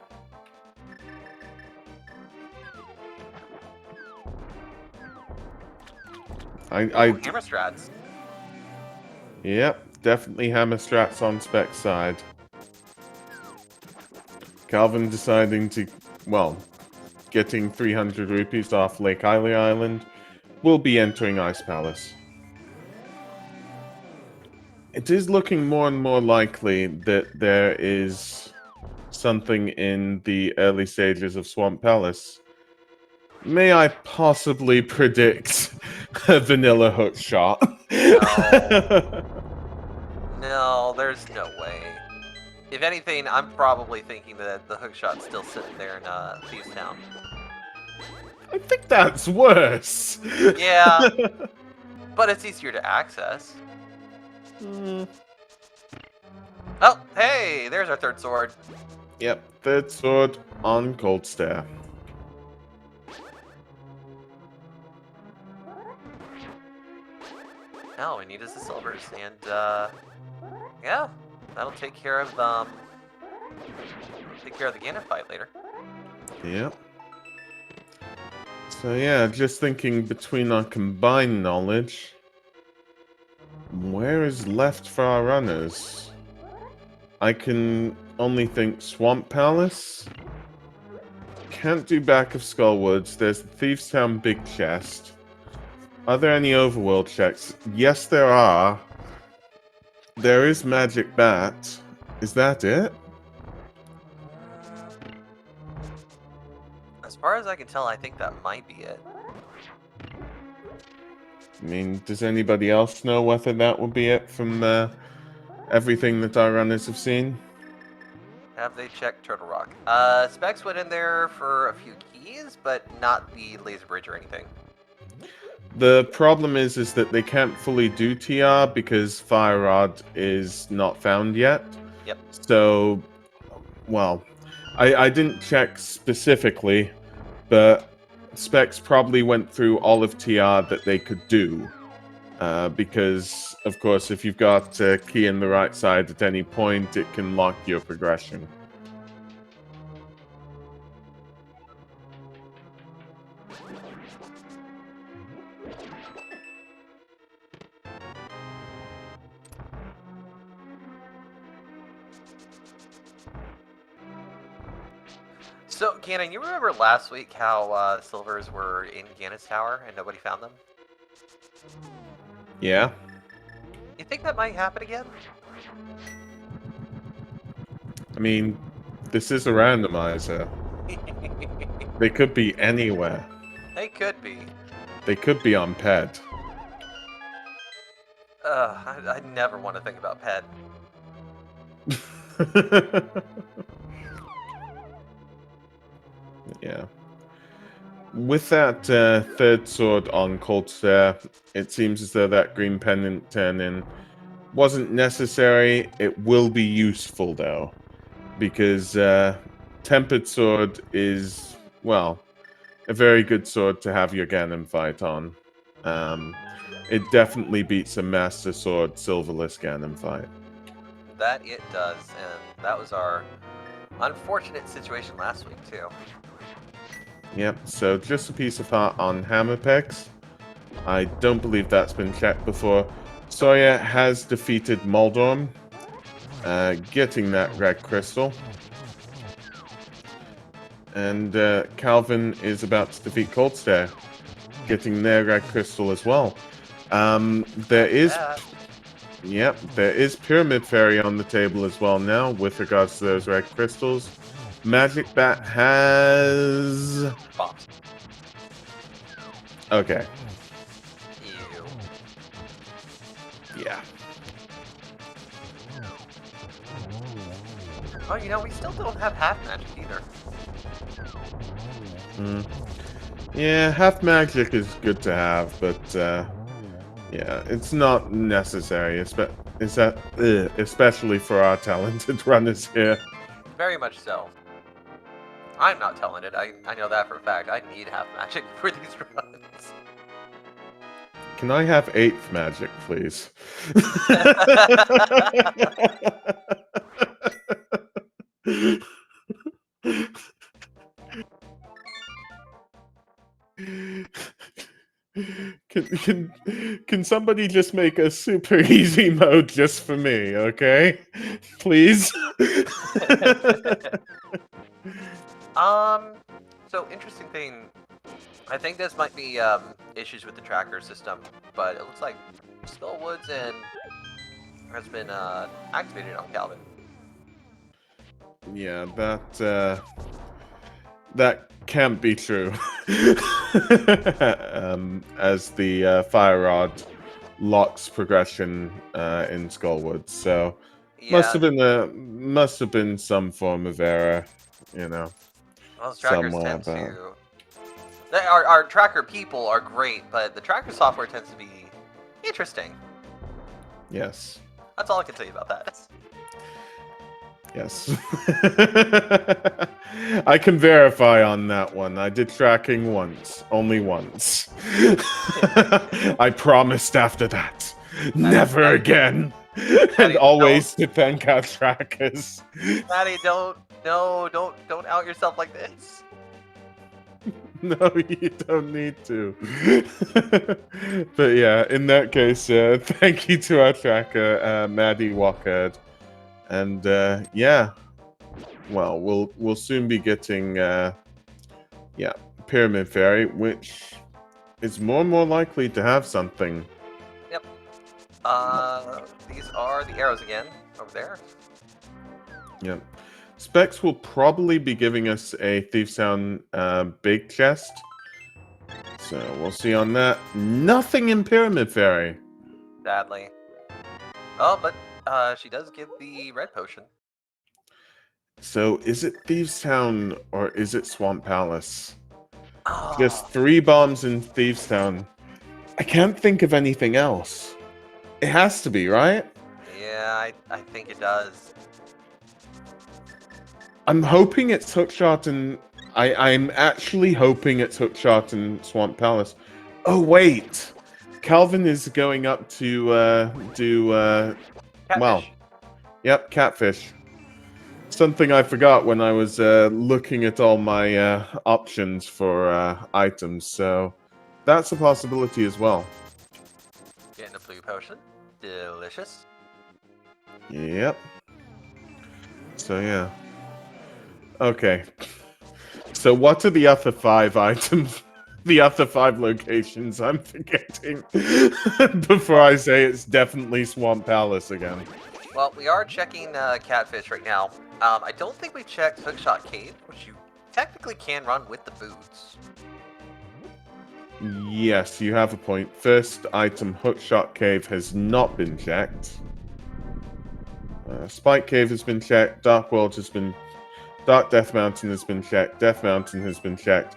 Hammer strats. Yep, definitely hammer strats on Spec's side. Calvin deciding to, well, getting 300 rupees off Lake Eily Island, will be entering Ice Palace. It is looking more and more likely that there is something in the early stages of Swamp Palace. May I possibly predict a vanilla hook shot? No. No, there's no way. If anything, I'm probably thinking that the hookshot's still sitting there in Thieves Town. I think that's worse. Yeah, but it's easier to access. Oh, hey, there's our third sword. Yep, third sword on Cold Stare. Now all we need is the silvers, and yeah, that'll take care of the Ganon fight later. Yep. So yeah, just thinking between our combined knowledge, where is left for our runners? I can only think Swamp Palace. Can't do back of Skullwoods. There's the Thieves Town big chest. Are there any overworld checks? Yes, there are. There is Magic Bat. Is that it? As far as I can tell, I think that might be it. I mean, does anybody else know whether that would be it from everything that our runners have seen? Have they checked Turtle Rock? Specs went in there for a few keys, but not the laser bridge or anything. The problem is that they can't fully do TR because Fire Rod is not found yet. Yep. So, well, I didn't check specifically, but Specs probably went through all of TR that they could do. Because, of course, if you've got a key in the right side at any point, it can lock your progression. So, Ganon, you remember last week how silvers were in Ganon's tower and nobody found them? Yeah? You think that might happen again? I mean, this is a randomizer. They could be anywhere. They could be. They could be on PED. I never want to think about Ped. Yeah. With that third sword on Cold Stare, it seems as though that green pendant turn-in wasn't necessary. It will be useful, though, because Tempered Sword is, well, a very good sword to have your Ganon fight on. It definitely beats a Master Sword Silverless Ganon fight. That it does, and that was our unfortunate situation last week, too. Yep, so just a piece of heart on Hammer Pegs. I don't believe that's been checked before. Sawyer has defeated Moldorm, getting that red crystal. And Calvin is about to defeat Cold Stare, getting their red crystal as well. There is Pyramid Fairy on the table as well now with regards to those red crystals. Magic Bat has Bombs. Okay. Ew. Yeah. Oh, you know, we still don't have half magic either. Yeah, half magic is good to have, but yeah, it's not necessary, especially for our talented runners here. Very much so. I'm not telling it. I know that for a fact. I need half magic for these runs. Can I have 8th magic, please? Can somebody just make a super easy mode just for me, okay? Please? So interesting thing. I think this might be issues with the tracker system, but it looks like Skullwoods and has been activated on Calvin. Yeah, that can't be true. As the fire rod locks progression in Skullwoods, so must Yeah, have been some form of error, you know, those trackers somewhere. tend But to. Our tracker people are great, but the tracker software tends to be interesting. yes, That's all I can tell you about that. yes, I can verify on that one. I did tracking once, only once. I promised after that, never Maddie, again, and Maddie, always to thank our trackers. Maddie, don't out yourself like this. No, you don't need to. But yeah, in that case, thank you to our tracker, Maddie Walker, and yeah, well, we'll soon be getting yeah, Pyramid Fairy, which is more and more likely to have something. Yep. These are the arrows again over there. Yep. Specs will probably be giving us a Thieves Town big chest. So we'll see on that. Nothing in Pyramid Fairy. Sadly. Oh, but she does give the red potion. So is it Thieves Town or is it Swamp Palace? Oh, Just 3 bombs in Thieves Town. I can't think of anything else. It has to be, right? yeah, I think it does. I'm hoping it's Hookshot and I'm actually hoping it's Hookshot and Swamp Palace. Oh wait, Calvin is going up to do well, Catfish. yep, catfish. Something I forgot when I was looking at all my options for items. So that's a possibility as well. Getting a blue potion. Delicious. Yep. So yeah. Okay. So what are the other 5 items? The other 5 locations I'm forgetting before I say it's definitely Swamp Palace again. Well, we are checking catfish right now. I don't think we checked Hookshot Cave, which you technically can run with the boots. Yes, you have a point. First item, Hookshot Cave, has not been checked. Spike Cave has been checked. Dark World has been... Dark Death Mountain has been checked. Death Mountain has been checked.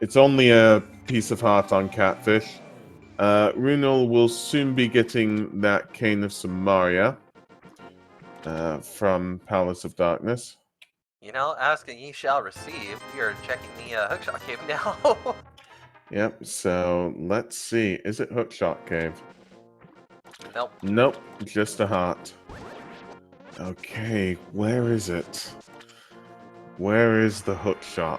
It's only a piece of heart on Catfish. Runel will soon be getting that Cane of Samaria from Palace of Darkness. You know, ask and ye shall receive. We are checking the Hookshot Cave now. Yep, so let's see. Is it Hookshot Cave? Nope. Nope, just a heart. Okay, where is it? Where is the Hookshot?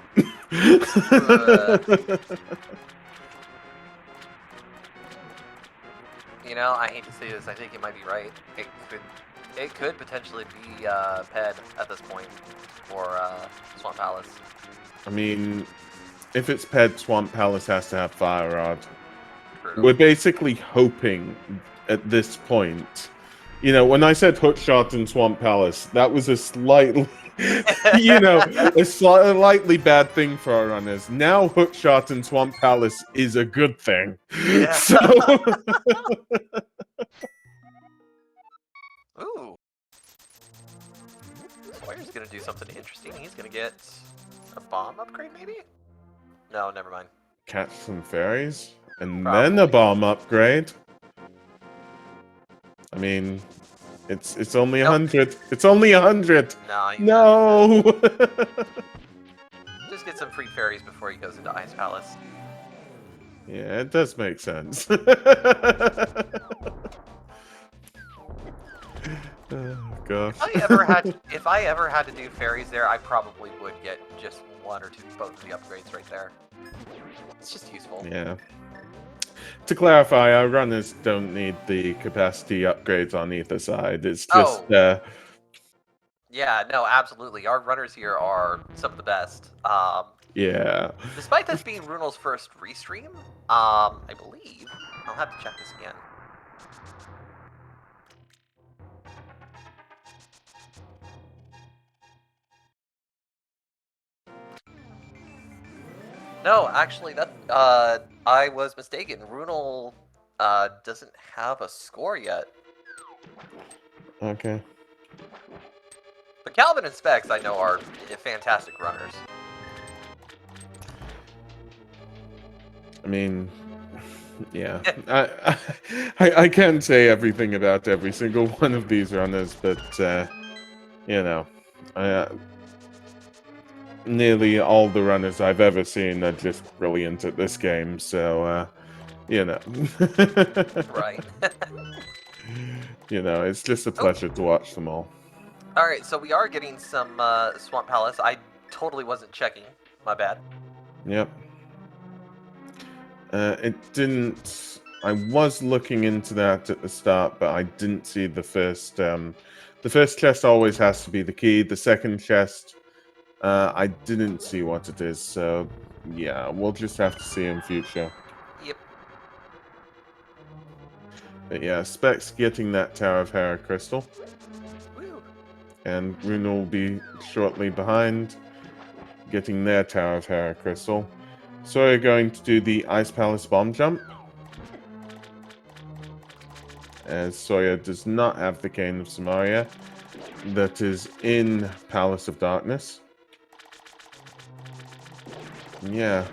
You know, I hate to say this. I think it might be right. It could potentially be Ped at this point, or Swamp Palace. I mean, if it's Ped, Swamp Palace has to have Fire Rod. True. We're basically hoping at this point. You know, when I said Hookshot and Swamp Palace, that was a slightly, you know, a slightly bad thing for our runners. Now Hookshot and Swamp Palace is a good thing. Yeah. So... Ooh. Sawyer's gonna do something interesting. He's gonna get a bomb upgrade, maybe? No, never mind. Catch some fairies? And Probably. then a bomb upgrade? I mean, It's only Nope. 100. It's only 100. No, he's No. just get some free fairies before he goes into Ice Palace. Yeah, it does make sense. Oh gosh. If I ever had to do fairies there, I probably would get just one or two, both of the upgrades right there. It's just useful. Yeah. To clarify, our runners don't need the capacity upgrades on either side. It's just Yeah, no, absolutely. Our runners here are some of the best. yeah. Despite this being Runel's first restream, I believe I'll have to check this again. No, actually, that I was mistaken. Runel doesn't have a score yet. Okay. But Calvin and Specs, I know, are fantastic runners. I mean, yeah. I can't say everything about every single one of these runners, but you know, nearly all the runners I've ever seen are just brilliant at this game. So you know, Right. you know, it's just a pleasure to watch them all. All right, so we are getting some Swamp Palace. I totally wasn't checking. My bad. Yep. It didn't. I was looking into that at the start, but I didn't see the first. The first chest always has to be the key. The second chest, I didn't see what it is. So yeah, we'll just have to see in future. Yep. But yeah, Specs getting that Tower of Hera crystal, Woo. and Runa will be shortly behind, getting their Tower of Hera crystal. So we're going to do the Ice Palace bomb jump, as Sawyer does not have the Cane of Samaria that is in Palace of Darkness. Yeah.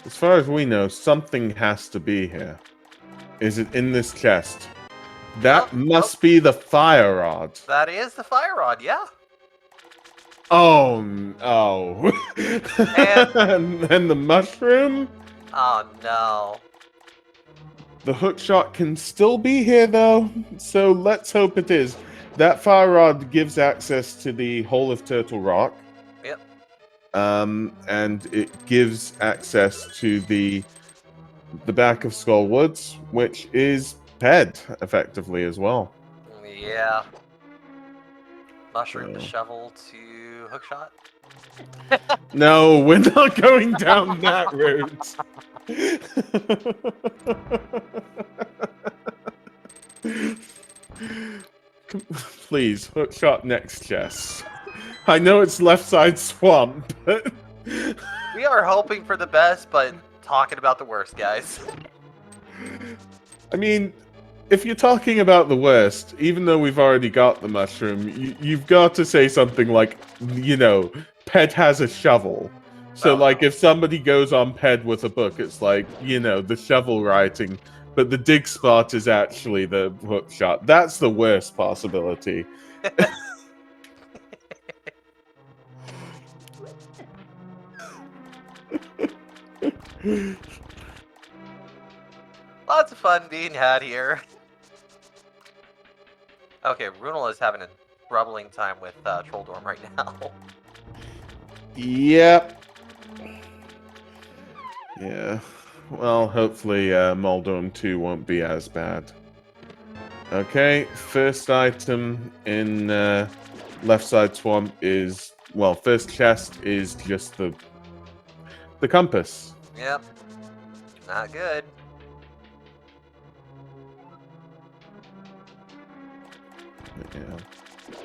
As far as we know, something has to be here. Is it in this chest? That must be the fire rod. That is the fire rod, yeah. Oh, oh. And the mushroom? Oh, no. The hookshot can still be here, though, so let's hope it is. That fire rod gives access to the whole of Turtle Rock. Yep. And it gives access to the back of Skull Woods, which is Ped, effectively, as well. Yeah. Mushroom to shovel to hookshot. No, we're not going down that route. Please, hookshot next chest. I know it's left side swamp, but We are hoping for the best, but talking about the worst, guys. I mean, if you're talking about the worst, even though we've already got the mushroom, you've got to say something like, you know, Ped has a shovel. So, like, if somebody goes on Ped with a book, it's like, you know, the shovel writing, but the dig spot is actually the hook shot. That's the worst possibility. Lots of fun being had here. Okay, Runel is having a troubling time with Troll Dorm right now. Yep. Yeah. Well, hopefully Moldome 2 won't be as bad. Okay, first item in left side swamp is, well, first chest is just the compass. Yep. Not good. Yeah.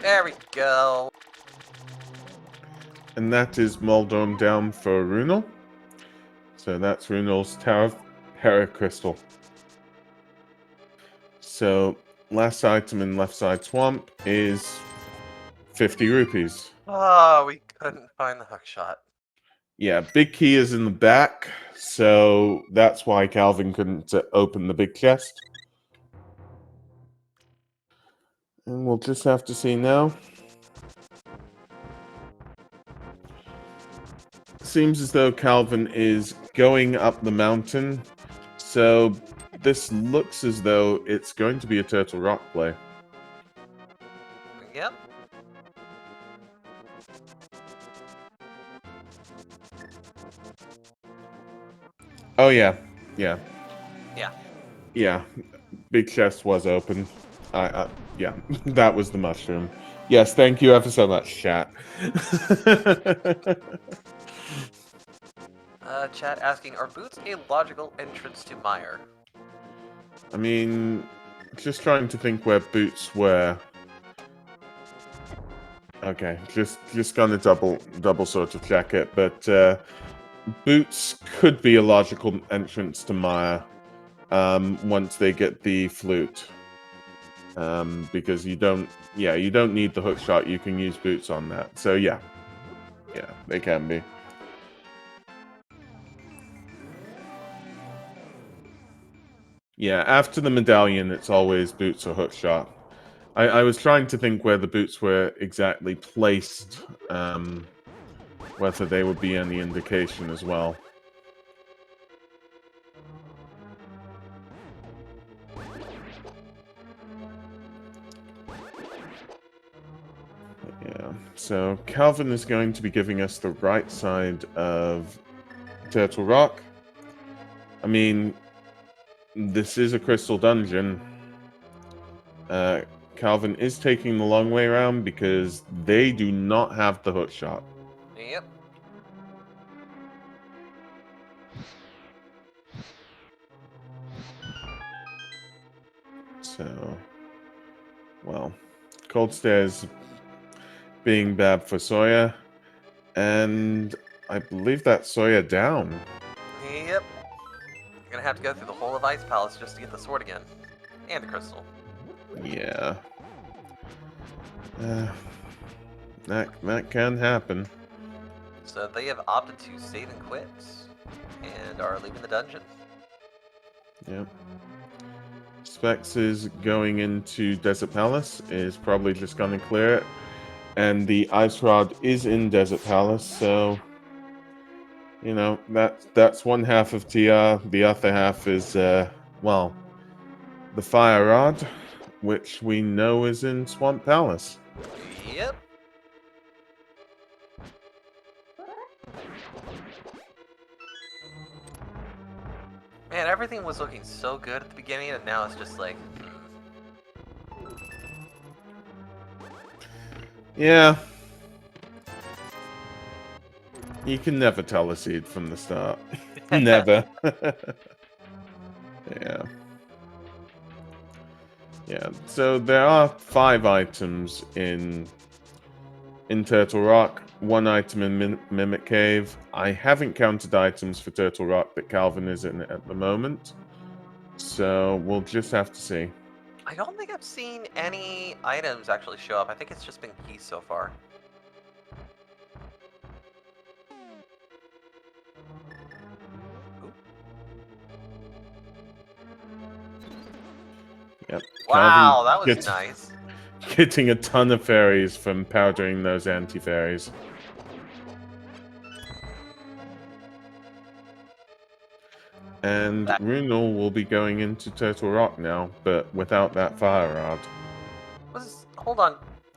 There we go. And that is Moldome down for Runel. So that's Runel's Tower of Hera Crystal. So last item in left side swamp is 50 rupees. Oh, we couldn't find the hookshot. Yeah, big key is in the back, so that's why Calvin couldn't open the big chest. And we'll just have to see now. Seems as though Calvin is going up the mountain, so this looks as though it's going to be a Turtle Rock play. Yep. Oh yeah, yeah, Yeah. yeah. Big chest was open. Yeah, that was the mushroom. Yes, thank you ever so much, chat. Chat asking, are boots a logical entrance to Mire? I mean, just trying to think where boots were. Okay, just gonna double sort of check it, but boots could be a logical entrance to Maya once they get the flute. Because you don't need the hook shot, you can use boots on that. So yeah, they can be. Yeah, after the medallion, it's always boots or hook shot. I was trying to think where the boots were exactly placed, whether they would be any indication as well. Yeah, so Calvin is going to be giving us the right side of Turtle Rock. I mean, this is a crystal dungeon. Calvin is taking the long way around because they do not have the hook shot. Yep. So, well, Cold Stairs being bad for Sawyer, and I believe that's Sawyer down. Yep. You're gonna have to go through the whole of Ice Palace just to get the sword again. And the crystal. Yeah. That can happen. So they have opted to save and quit, and are leaving the dungeon. Yep. Specs is going into Desert Palace, is probably just going to clear it. And the Ice Rod is in Desert Palace, so... You know, that's one half of TR. The other half is, well, the Fire Rod, which we know is in Swamp Palace. Yep. Man, everything was looking so good at the beginning, and now it's just like, Yeah. You can never tell a seed from the start. Never. Yeah. Yeah, so there are 5 items in Turtle Rock, 1 item in Mimic Cave. I haven't counted items for Turtle Rock that Calvin is in at the moment, so we'll just have to see. I don't think I've seen any items actually show up. I think it's just been keys so far. Ooh. Yep. Wow, Calvin that was nice. Getting a ton of fairies from powdering those anti-fairies. And Runel will be going into Turtle Rock now, but without that fire rod. Hold on.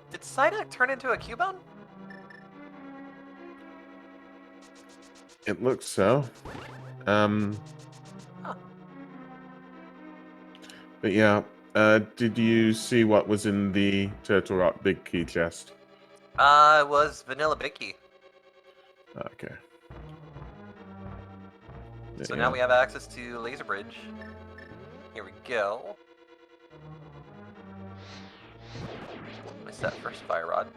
Did Psyduck turn into a Cubone? It looks so. Huh. But yeah, did you see what was in the Turtle Rock big key chest? It was Vanilla Bicky. Okay. So now we have access to Laser Bridge. Here we go. What's that first fire rod?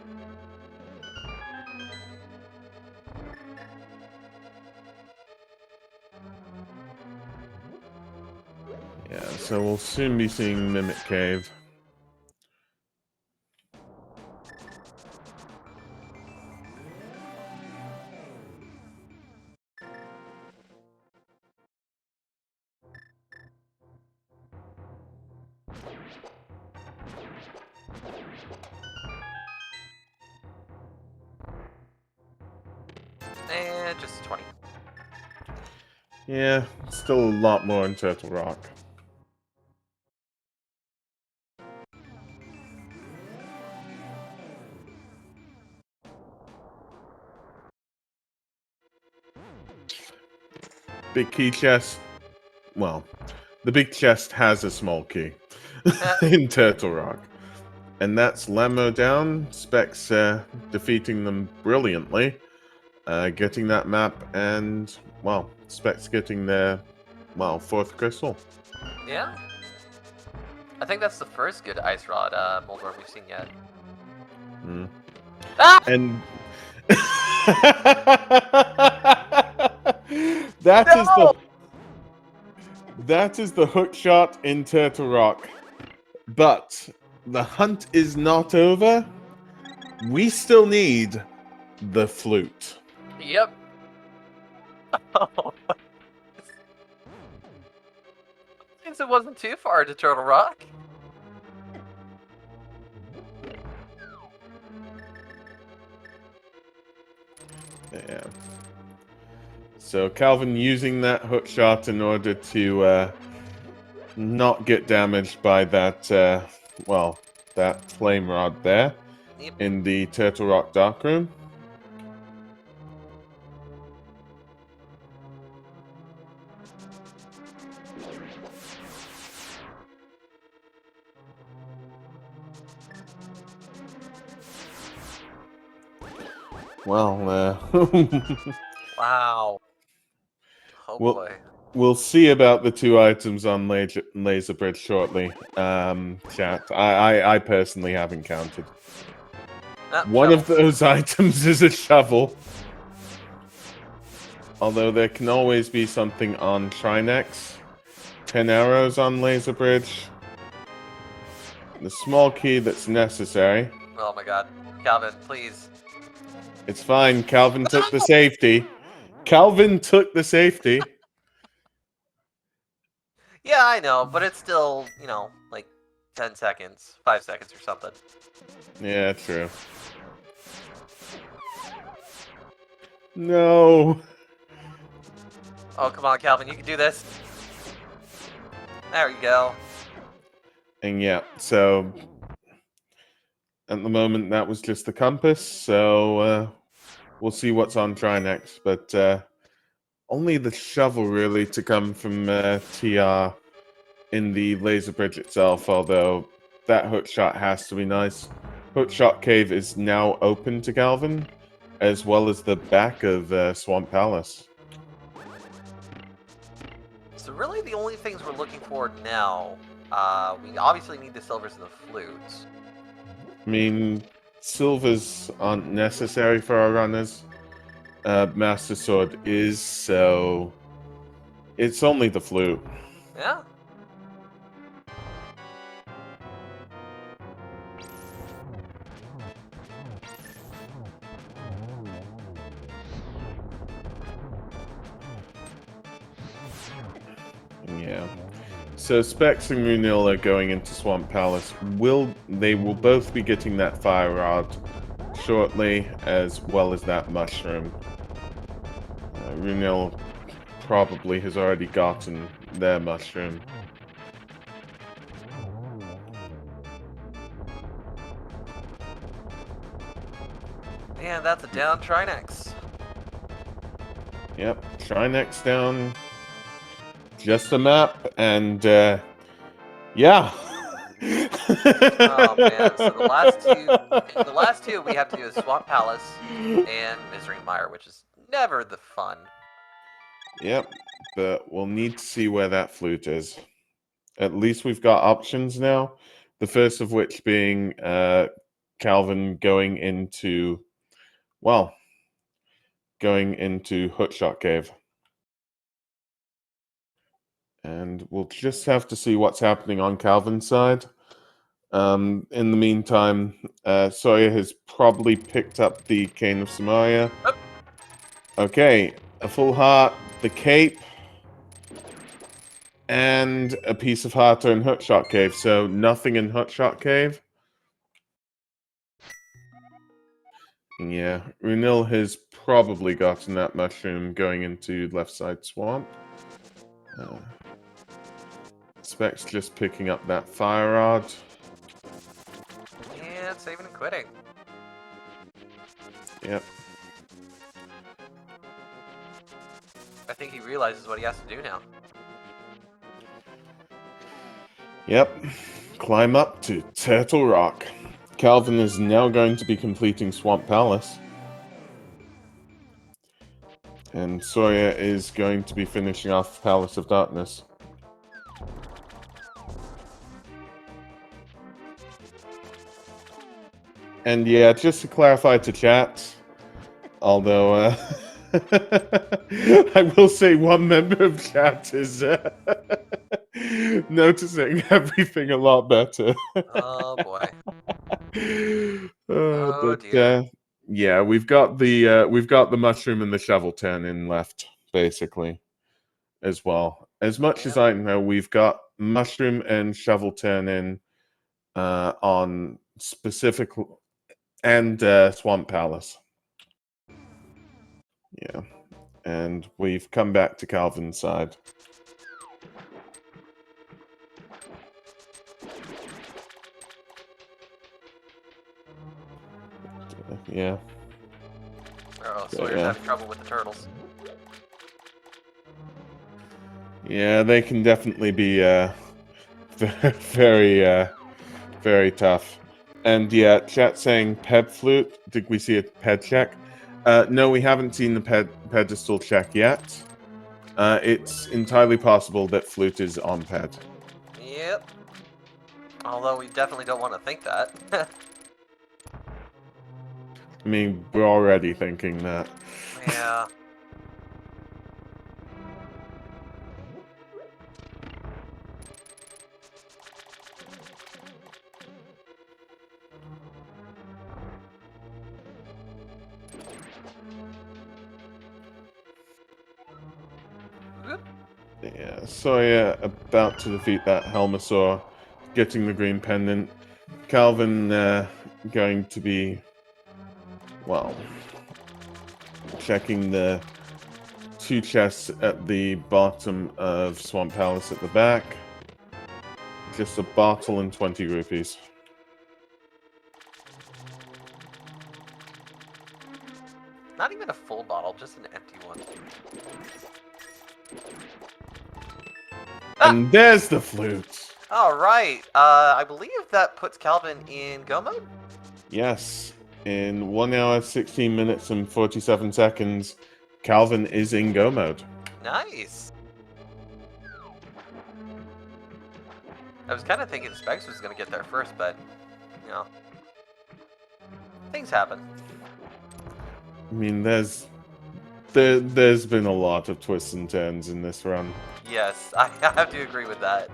Yeah, so we'll soon be seeing Mimic Cave. And just 20. Yeah, still a lot more in Turtle Rock. Big key chest. Well, the big chest has a small key in Turtle Rock. And that's Lammo down. Specs defeating them brilliantly. Getting that map and, well, Specs getting their, well, 4th crystal. Yeah. I think that's the first good Ice Rod Moldor we've seen yet. Mm. Ah! And that is the hook shot in Turtle Rock. But the hunt is not over. We still need the flute. Yep. Oh. Seems it wasn't too far to Turtle Rock. Yeah. So Calvin using that hook shot in order to not get damaged by that, well, that flame rod there Yep. in the Turtle Rock Darkroom. Well, Wow. Oh Well, boy. we'll see about the 2 items on Laser Bridge shortly. Chat. I personally haven't counted. One of those items is a shovel. Although there can always be something on Trinex. 10 arrows on Laser Bridge. The small key that's necessary. Oh my god. Calvin, please. It's fine. Calvin took the safety. Calvin took the safety. Yeah, I know, but it's still, you know, like 10 seconds, 5 seconds or something. Yeah, true. No. Oh, come on, Calvin, you can do this. There you go. And yeah, so at the moment that was just the compass, so we'll see what's on Trinex, but only the shovel really to come from TR in the laser bridge itself, although that hookshot has to be nice. Hookshot Cave is now open to Calvin, as well as the back of Swamp Palace. So really the only things we're looking for now, we obviously need the silvers and the flutes. I mean, silvers aren't necessary for our runners. Master Sword is, so it's only the flute. Yeah? Yeah. So Specs and Runil are going into Swamp Palace. They will both be getting that fire rod shortly, as well as that mushroom. Runil probably has already gotten their mushroom. Man, that's a down Trinex. Yep, Trinex down. Just a map, and yeah. Oh man, so the last two we have to do is Swamp Palace and Misery Mire, which is never the fun. Yep, but we'll need to see where that flute is. At least we've got options now. The first of which being Calvin going into, well, going into Hookshot Cave. And we'll just have to see what's happening on Calvin's side. In the meantime, Sawyer has probably picked up the Cane of Samaria. Oh. Okay, a full heart, the cape, and a piece of heart in Hookshot Cave. So nothing in Hookshot Cave. Yeah, Runil has probably gotten that mushroom going into left side swamp. Specs just picking up that fire rod. And saving and quitting. Yep. I think he realizes what he has to do now. Yep. Climb up to Turtle Rock. Calvin is now going to be completing Swamp Palace. And Sawyer is going to be finishing off Palace of Darkness. And yeah, just to clarify to chat, although I will say one member of chat is noticing everything a lot better. Oh boy. But Dear. yeah, we've got the mushroom and the shovel turn in left, basically, as well. As much as I know, we've got mushroom and shovel turn in on specific and Swamp Palace. Yeah, and we've come back to Calvin's side. Yeah. Oh, Sawyer's having trouble with the turtles. Yeah, they can definitely be very, very tough. And yeah, chat saying ped flute. Did we see a ped check? No, we haven't seen the pedestal check yet. It's entirely possible that flute is on ped. Yep. Although we definitely don't want to think that. I mean, we're already thinking that. Yeah. Yeah, so yeah, about to defeat that Helmasaur, getting the green pendant. Calvin going to be, well, checking the two chests at the bottom of Swamp Palace at the back. Just a bottle and 20 rupees. Not even a full bottle, just an empty one. And there's the flute! Alright, I believe that puts Calvin in go mode? Yes. In 1 hour, 16 minutes, and 47 seconds, Calvin is in go mode. Nice! I was kind of thinking Specs was going to get there first, but, you know, things happen. I mean, there's been a lot of twists and turns in this run. Yes, I have to agree with that.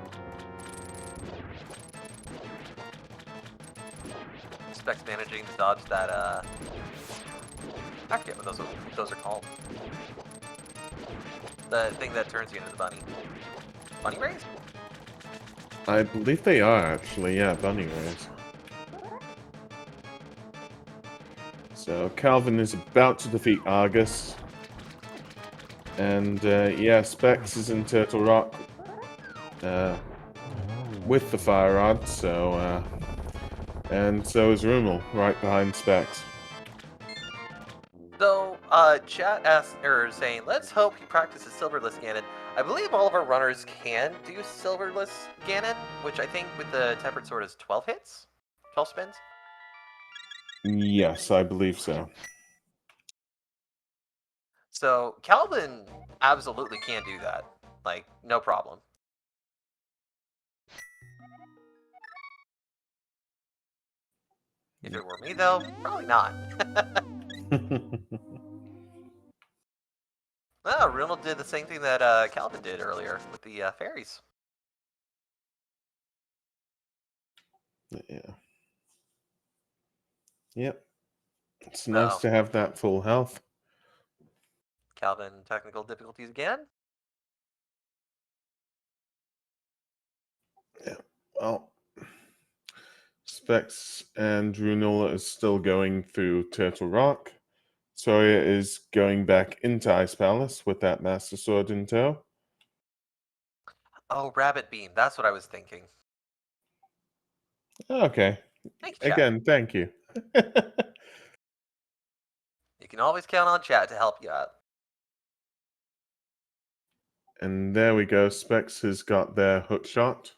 Specs managing to dodge that, I forget what those are called. The thing that turns you into the bunny. Bunny rays? I believe they are, actually, yeah, bunny rays. So Calvin is about to defeat Argus. And yeah, Specs is in Turtle Rock with the fire rod, so and so is Rumel right behind Specs. So, chat asks, or saying, let's hope he practices Silverless Ganon. I believe all of our runners can do Silverless Ganon, which I think with the Tempered Sword is 12 hits? 12 spins? Yes, I believe so. So, Calvin absolutely can do that. Like, no problem. If it were me, though, probably not. Oh, Rimmel did the same thing that Calvin did earlier with the fairies. Yeah. Yep. It's nice to have that full health. Calvin, technical difficulties again? Yeah. Well, Specs and Runola is still going through Turtle Rock. Sawyer is going back into Ice Palace with that Master Sword in tow. Oh, Rabbit Beam. That's what I was thinking. Okay. Thank you, chat. Again, thank you. You can always count on chat to help you out. And there we go. Specs has got their hook shot.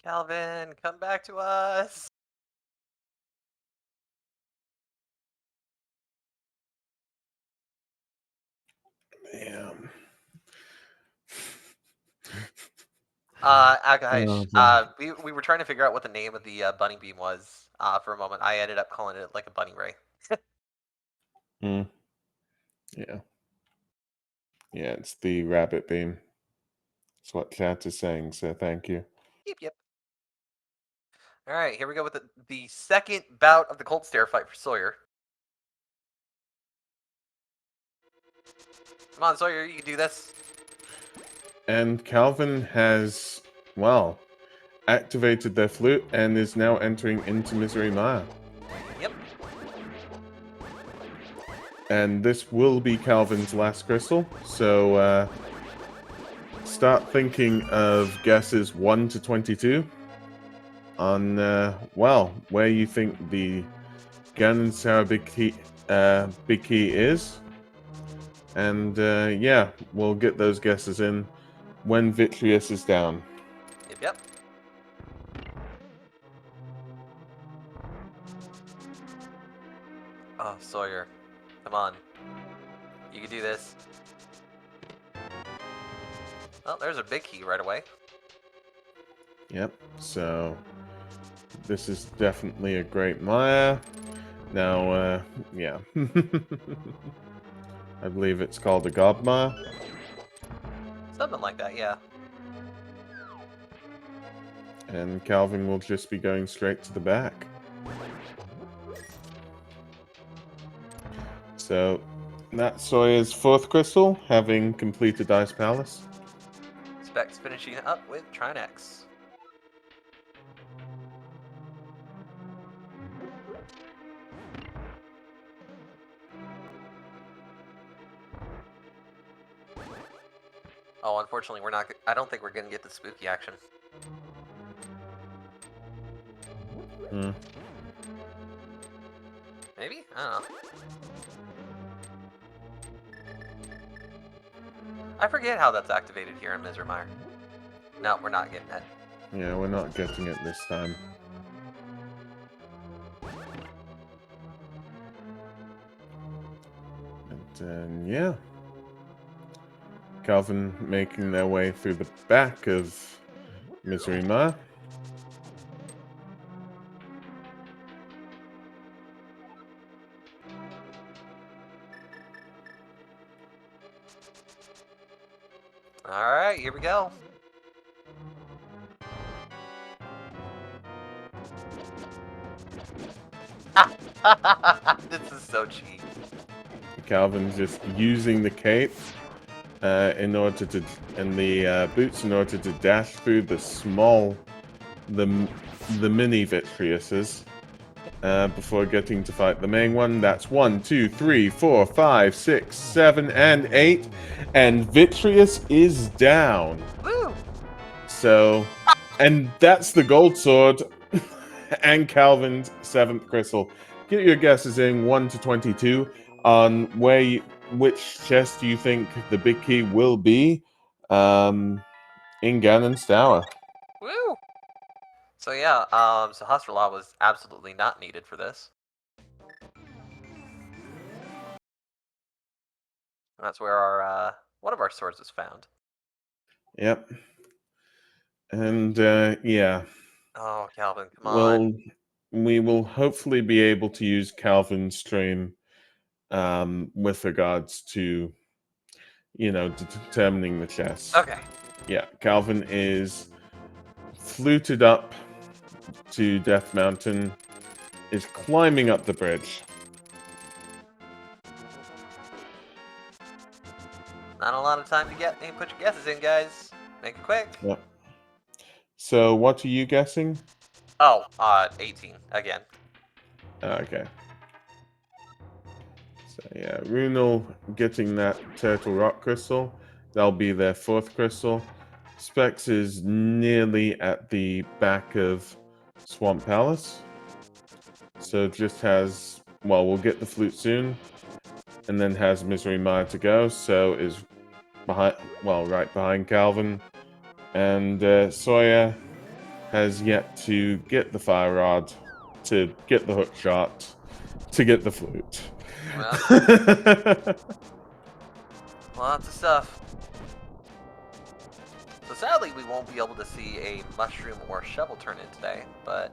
Calvin, come back to us. Damn. Akahish, Oh, we were trying to figure out what the name of the bunny beam was for a moment. I ended up calling it like a bunny ray. Yeah. Yeah, it's the rabbit beam. That's what chat is saying, so thank you. Yep. All right, here we go with the second bout of the Cold Stare fight for Sawyer. Come on, Sawyer, you can do this. And Calvin has, well, activated their flute and is now entering into Misery Maya. Yep. And this will be Calvin's last crystal, so start thinking of guesses 1 to 22 on, well, where you think the Ganon Sour big key is. And yeah, we'll get those guesses in when Vitreous is down. Yep. Oh, Sawyer, come on. You can do this. Well, there's a big key right away. Yep, so this is definitely a great Maya. Now, yeah. I believe it's called a God Maya. Something like that, yeah. And Calvin will just be going straight to the back. So that's Sawyer's fourth crystal, having completed Ice Palace. Specs finishing up with Trinex. Oh, unfortunately, we're not. I don't think we're gonna get the spooky action. Hmm. Maybe? I don't know. I forget how that's activated here in Misermire. No, we're not getting it. Yeah, we're not getting it this time. And yeah. Calvin making their way through the back of Misery Maya. Alright, here we go. This is so cheap. Calvin's just using the cape in order to, and the boots in order to dash through the mini Vitreiuses before getting to fight the main one. That's 1, 2, 3, 4, 5, 6, 7, and 8, and Vitreus is down. Woo! So, and that's the gold sword and Calvin's 7th crystal. Get your guesses in 1 to 22 on which chest you think the big key will be in Ganon's Tower. Woo! So yeah, so Hasrullah was absolutely not needed for this. That's where our one of our swords was found. Yep. And yeah. Oh, Calvin, come on. We will hopefully be able to use Calvin's stream with regards to, determining the chess. Okay. Yeah, Calvin is fluted up to Death Mountain, is climbing up the bridge. Not a lot of time to put your guesses in, guys. Make it quick. Yep. So, what are you guessing? Oh, 18 again. Okay. So yeah, Runel getting that Turtle Rock Crystal. That'll be their 4th crystal. Specs is nearly at the back of Swamp Palace. So just has, well, we'll get the flute soon. And then has Misery Mire to go. So is behind, well, right behind Calvin. And Sawyer has yet to get the Fire Rod, to get the hook shot, to get the flute. Well, lots of stuff. So sadly, we won't be able to see a mushroom or shovel turn in today, but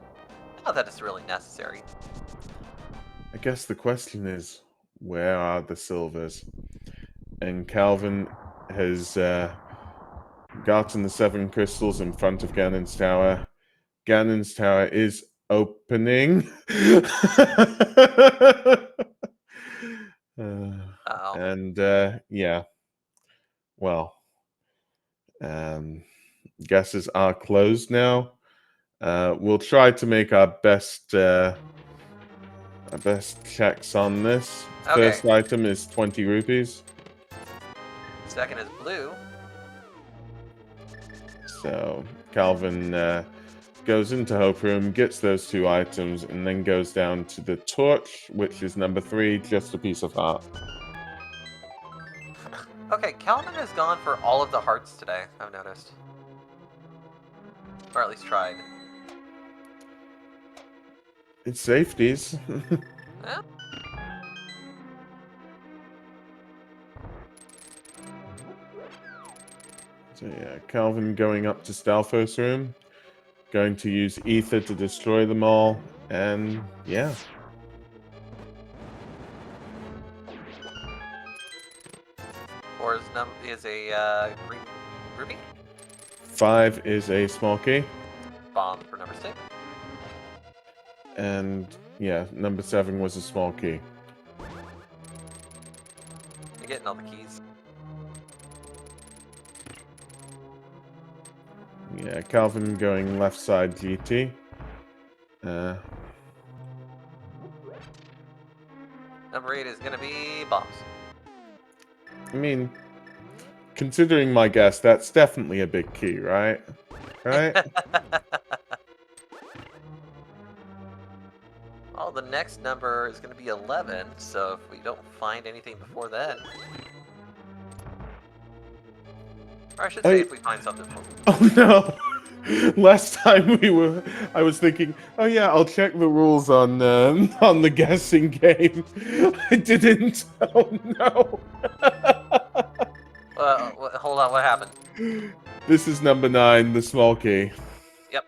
not that it's really necessary. I guess the question is, where are the silvers? And Calvin has gotten the 7 crystals in front of Ganon's tower. Ganon's tower is opening. Uh-oh. And yeah, well, guesses are closed now. We'll try to make our best checks on this. Okay. First item is 20 rupees. Second is blue. So Calvin goes into Hope Room, gets those 2 items, and then goes down to the torch, which is number 3, just a piece of heart. Okay, Calvin has gone for all of the hearts today, I've noticed. Or at least tried. It's safeties. Yeah. So yeah, Calvin going up to Stalfos' room, going to use Ether to destroy them all, and yeah. 4 is a green ruby. 5 is a small key. Bomb for number 6. And yeah, number 7 was a small key. You're getting all the keys. Yeah, Calvin going left side GT. Number 8 is gonna be bombs. I mean, considering my guess, that's definitely a big key, right? Right? Well, the next number is gonna be 11, so if we don't find anything before then... Or I should say if we find something before. Oh no! Last time I was thinking, oh yeah, I'll check the rules on the guessing game. I didn't. Oh no! Hold on, what happened? This is number 9, the small key. Yep.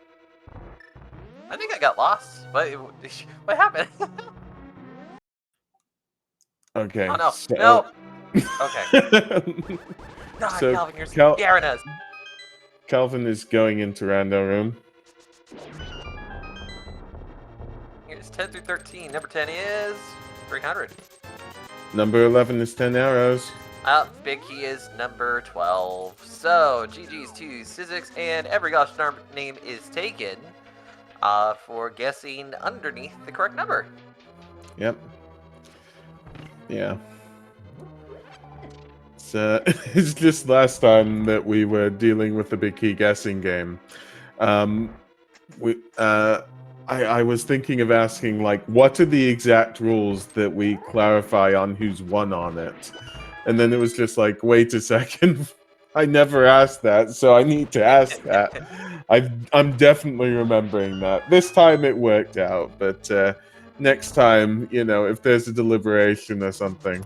I think I got lost. What happened? Okay. Oh no! So... No! Okay. God, So, Calvin, you're scaring us. Calvin is going into Rando room. Here's 10 through 13. Number 10 is 300. Number 11 is 10 arrows. Big key is number 12. So, GG's to Sizzix, and every gosh darn name is taken for guessing underneath the correct number. Yep. Yeah. So, it's just last time that we were dealing with the big key guessing game. I was thinking of asking, like, what are the exact rules that we clarify on who's won on it? And then it was just like, wait a second, I never asked that, so I need to ask that. I'm definitely remembering that. This time it worked out, but next time, if there's a deliberation or something.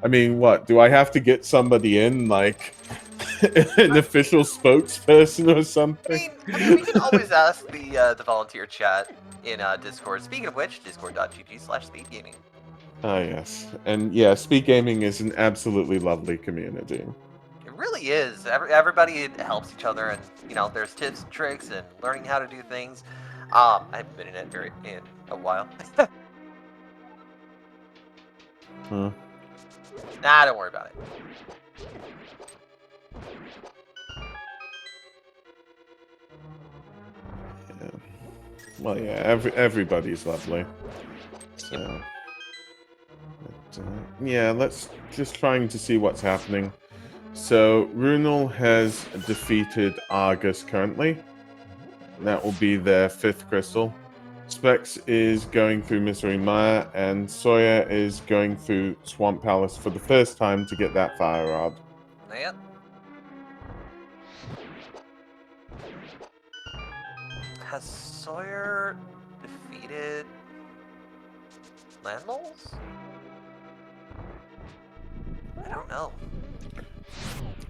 I mean, what? Do I have to get somebody in, like, an official spokesperson or something? I mean, we can always ask the volunteer chat in Discord. Speaking of which, discord.gg/speedgaming. Ah, yes. And yeah, Speed Gaming is an absolutely lovely community. really is. Everybody helps each other, and there's tips and tricks and learning how to do things. I haven't been in it in a while. Huh. Nah, don't worry about it. Yeah. Well, yeah, everybody's lovely. So, but, yeah, let's just trying to see what's happening. So, Runel has defeated Argus currently. That will be their 5th crystal. Specs is going through Misery Mire, and Sawyer is going through Swamp Palace for the first time to get that fire rod. Yep. Has Sawyer defeated Landmoles? I don't know.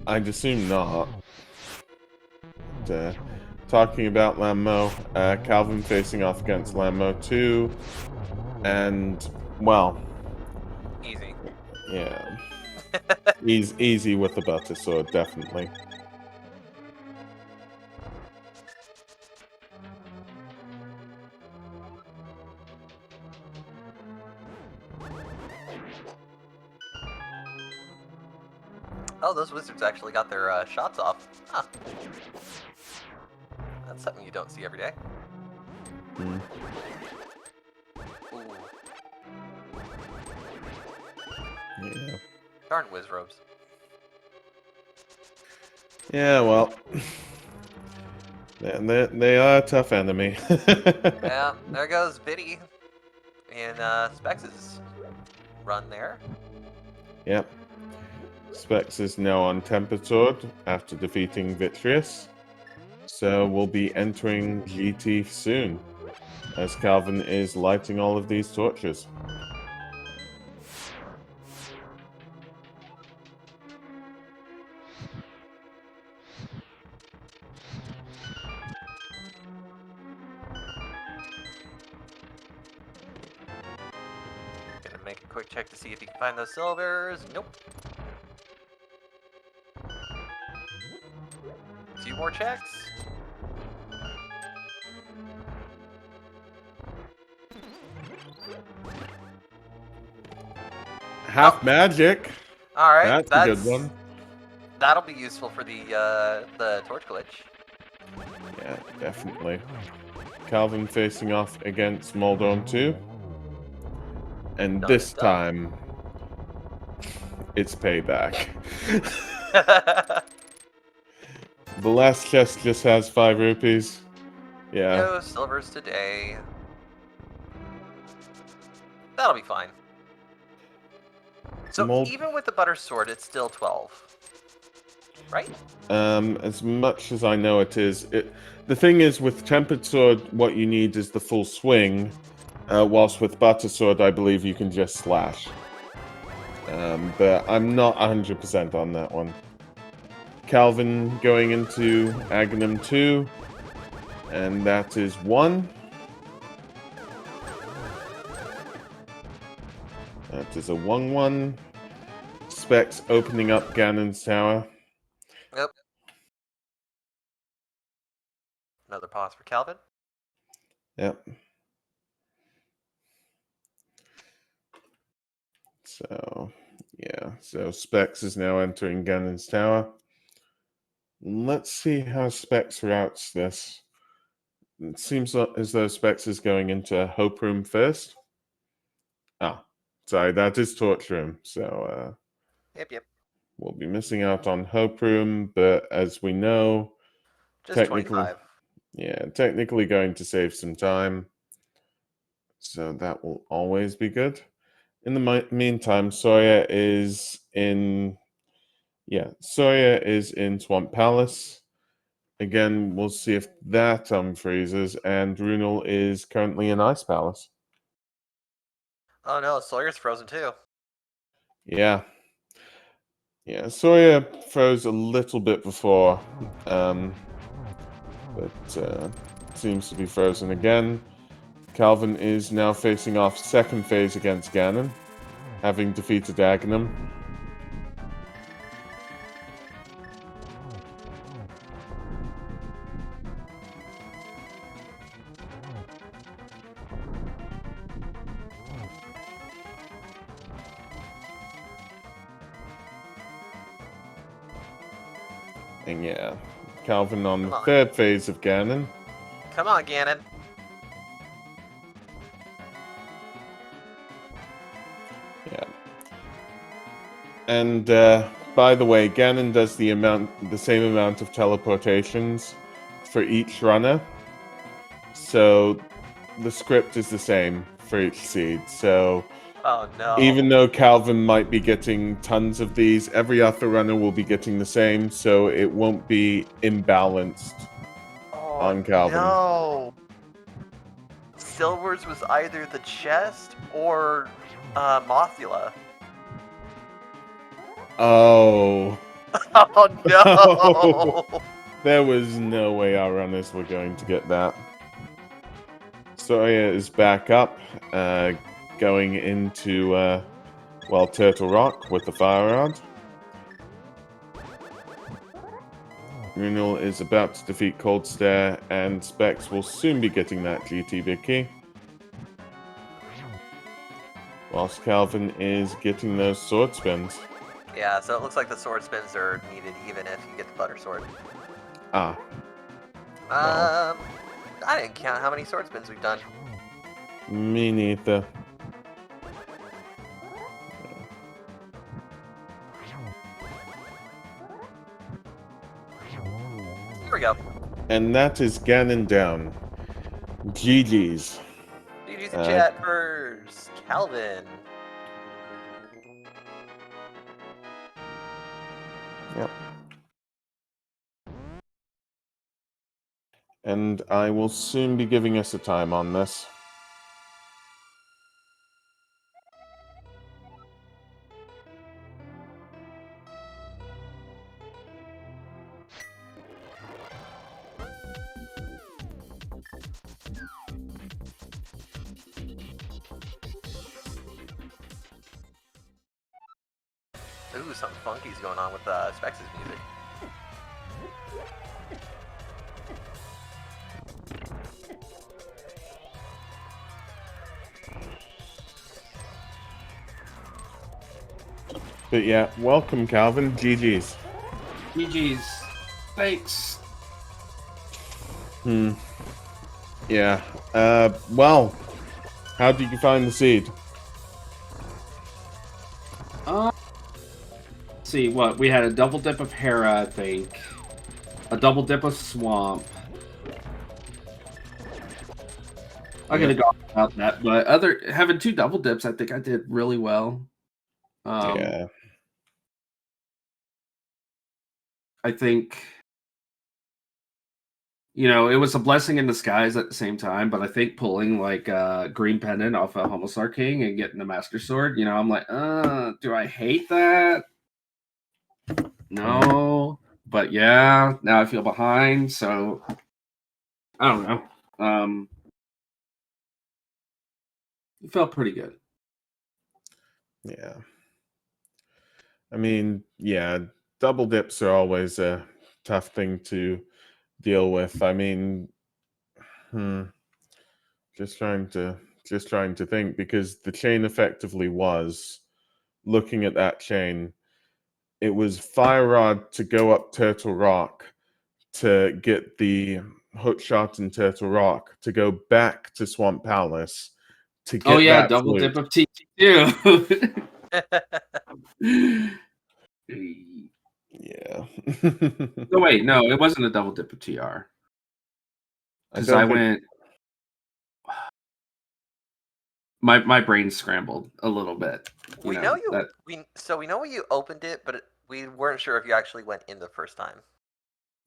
I'd assume not. But, talking about Lammo, Calvin facing off against Lammo 2, and, well, Easy. yeah. Easy with the butter sword, definitely. Oh, those wizards actually got their shots off. Huh. That's something you don't see every day. Hmm. Ooh. Yeah. Darn whiz robes. Yeah, well, they are a tough enemy. Yeah, there goes Biddy in Specs' run there. Yep. Specs is now on Tempered Sword after defeating Vitreous. So we'll be entering GT soon, as Calvin is lighting all of these torches. Gonna make a quick check to see if he can find those silvers. Nope. 2 more checks. Half magic. All right, That's a good one. That'll be useful for the torch glitch. Yeah, definitely. Calvin facing off against Moldorm 2. And this time, it's payback. The last chest just has 5 rupees. Yeah. No silvers today. That'll be fine. So even with the butter sword, it's still 12. Right? As much as I know it is. The thing is, with Tempered Sword, what you need is the full swing. Whilst with Butter Sword, I believe you can just slash. But I'm not 100% on that one. Calvin going into Aghanim 2. And that is 1. That is a 1-1. Specs opening up Ganon's tower. Yep. Another pause for Calvin. Yep. So, yeah. So Specs is now entering Ganon's tower. Let's see how Specs routes this. It seems as though Specs is going into Hope Room first. Ah, sorry, that is Torch Room. So, Yep. we'll be missing out on Hope Room, but as we know, Just technically, 25. yeah, technically going to save some time. So that will always be good. In the meantime, Sawyer is in Swamp Palace. Again, we'll see if that freezes, and Runel is currently in Ice Palace. Oh no, Sawyer's frozen too. Yeah. Yeah, Sawyer froze a little bit before, but seems to be frozen again. Calvin is now facing off second phase against Ganon, having defeated Aghanim. And yeah, Calvin on the Come on. third phase of Ganon. Come on, Ganon. Yeah. And by the way, Ganon does the same amount of teleportations for each runner. So the script is the same for each seed. So Oh no. even though Calvin might be getting tons of these, every other runner will be getting the same, so it won't be imbalanced on Calvin. No. Silver's was either the chest or Mothula. Oh. Oh no. There was no way our runners were going to get that. Sawyer is back up, going into, well, Turtle Rock with the fire rod. Runel is about to defeat Cold Stare, and Specs will soon be getting that GT big key. Whilst Calvin is getting those sword spins. Yeah, so it looks like the sword spins are needed even if you get the butter sword. Ah. I didn't count how many sword spins we've done. Me neither. Here we go. And that is Ganon down. GG's. GG's in chat first. Calvin. Yep. And I will soon be giving us a time on this. Ooh, something funky's going on with Specs' music. But yeah, welcome Calvin. GG's. GG's. Thanks. Yeah. Well, how did you find the seed? See what we had: a double dip of Hera, I think, a double dip of Swamp. I'm gonna go about that, but having 2 double dips, I think I did really well. Yeah. I think, you know, it was a blessing in disguise at the same time, but I think pulling like Green Pendant off of Homosar King and getting the Master Sword, you know, I'm like, do I hate that? No. But yeah, now I feel behind, so I don't know. It felt pretty good. Yeah. I mean, yeah, double dips are always a tough thing to deal with. I mean, just trying to think, because the chain effectively was, looking at that chain, it was Fire Rod to go up Turtle Rock to get the hook shot in Turtle Rock, to go back to Swamp Palace to get that double flute. dip of TT2. Yeah. No, wait, no, it wasn't a double dip of TR. Because I went. My brain scrambled a little bit. We know you opened it, but we weren't sure if you actually went in the first time.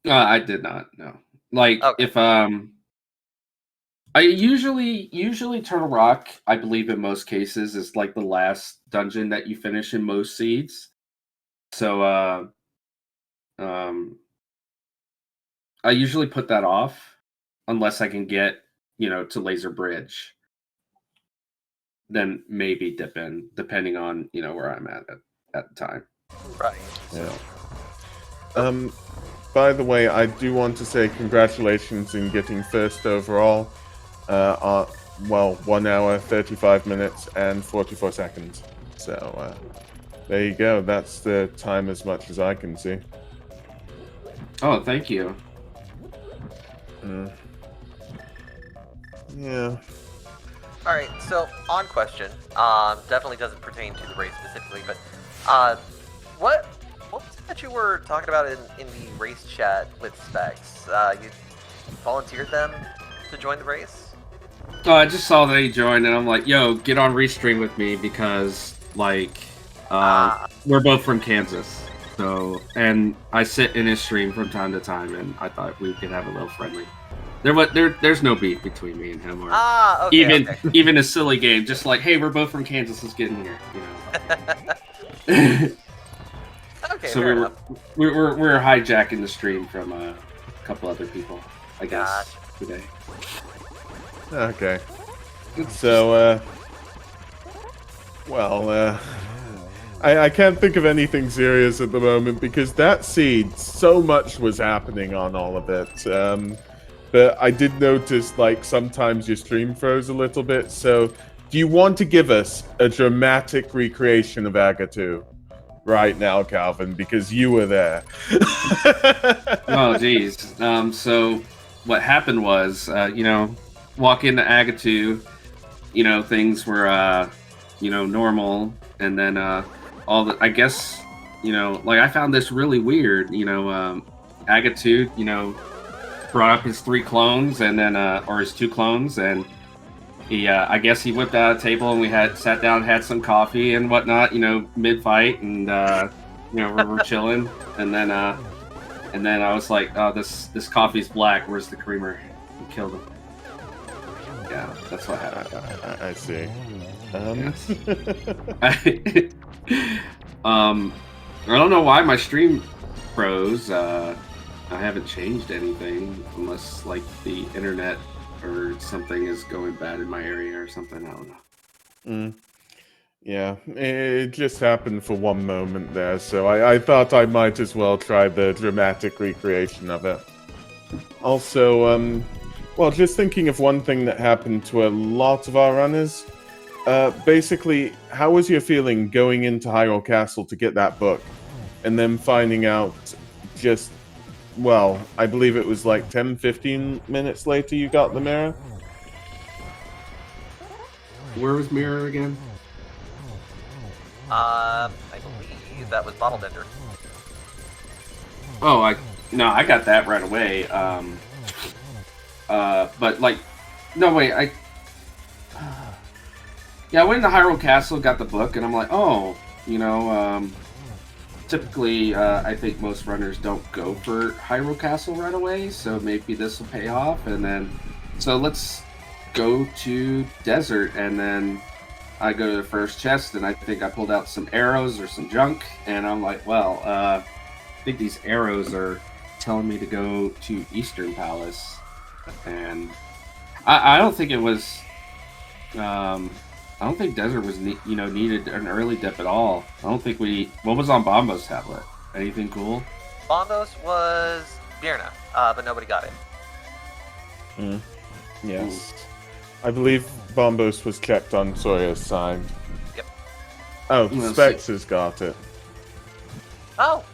I did not. No, like Okay. if I usually Turtle Rock, I believe in most cases, is like the last dungeon that you finish in most seeds. So I usually put that off unless I can get, you know, to Laser Bridge. Then maybe dip in, depending on, you know, where I'm at the time. Right. Yeah. By the way, I do want to say congratulations in getting first overall. Well, 1 hour, 35 minutes, and 44 seconds. So, there you go. That's the time as much as I can see. Oh, thank you. Yeah. All right, so on question, definitely doesn't pertain to the race specifically, but what was it that you were talking about in the race chat with Specs? You volunteered them to join the race? Oh, I just saw that he joined, and I'm like, yo, get on Restream with me because, like, we're both from Kansas. So, and I sit in his stream from time to time, and I thought we could have a little friendly. There's no beef between me and him, or Okay, even a silly game. Just like, hey, we're both from Kansas, let's get in here, you know. Okay, So fair enough. we were hijacking the stream from a couple other people, I guess, today. Okay. So, I can't think of anything serious at the moment because that seed, so much was happening on all of it. But I did notice, like, sometimes your stream froze a little bit. So, do you want to give us a dramatic recreation of Agatu right now, Calvin? Because you were there. Oh, geez. So what happened was, walk into Agatu, things were, normal, and then I guess, I found this really weird. Agatu, brought up his 3 clones and then or his 2 clones, and he I guess he whipped out a table and we sat down, had some coffee and whatnot, mid-fight, and we're chilling, and then I was like, oh, this coffee's black, where's the creamer? We killed him. Yeah, that's what happened. I see. Yes. I don't know why my stream froze. I haven't changed anything unless, like, the internet or something is going bad in my area or something. I don't know. Yeah, it just happened for one moment there, so I thought I might as well try the dramatic recreation of it. Also, well, just thinking of one thing that happened to a lot of our runners. Basically, how was your feeling going into Hyrule Castle to get that book, and then finding out just... Well, I believe it was like 10-15 minutes later you got the mirror. Where was mirror again? I believe that was Bottle Bender. Oh, I got that right away. But like, no wait, I went into Hyrule Castle, got the book, and I'm like, oh, typically, I think most runners don't go for Hyrule Castle right away, so maybe this will pay off. And then, so let's go to Desert, and then I go to the first chest, and I think I pulled out some arrows or some junk, and I'm like, well, I think these arrows are telling me to go to Eastern Palace, and I don't think it was... I don't think Desert was, needed an early dip at all. I don't think what was on Bombo's tablet? Anything cool? Bombos was Birna, but nobody got it. Yes. I believe Bombos was checked on Sawyer's side. Yep. Oh, Specs has got it. Oh,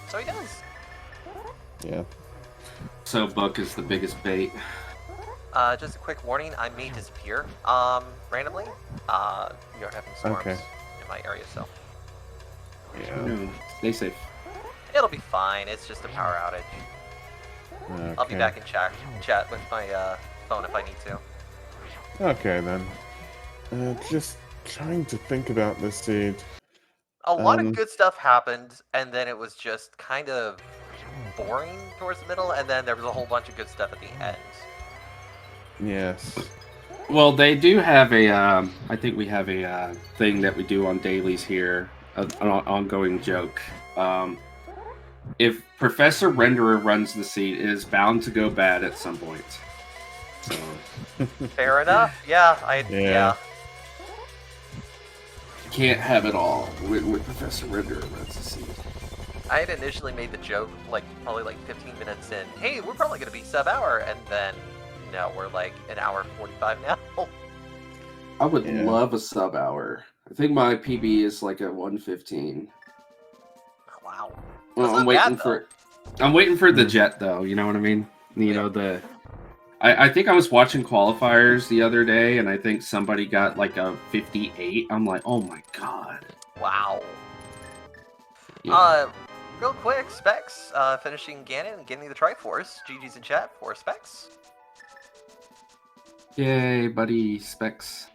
so he does. Yeah. So Buck is the biggest bait. Just a quick warning, I may disappear randomly. We are having storms in my area, so... Yeah. Stay safe. It'll be fine, it's just a power outage. Okay. I'll be back in chat with my phone if I need to. Okay, then. Just trying to think about this seed. A lot of good stuff happened, and then it was just kind of boring towards the middle, and then there was a whole bunch of good stuff at the end. Yes. Well, they do have a, I think we have a thing that we do on dailies here, an ongoing joke. If Professor Renderer runs the seat, it is bound to go bad at some point. So. Fair enough. Yeah. Can't have it all with Professor Renderer runs the seat. I had initially made the joke, probably 15 minutes in, hey, we're probably going to be sub-hour, and then... No, we're an hour 45 now. I would love a sub hour. I think my PB is a 1:15. Wow. Well, I'm waiting for. I'm waiting for the Hmm. jet, though. You know what I mean? You Yeah. know, I think I was watching qualifiers the other day, and I think somebody got like a 58. I'm like, oh my god. Wow. Yeah. Real quick, Specs finishing Ganon and getting the Triforce. GG's in chat for Specs. Yay, buddy, Specs.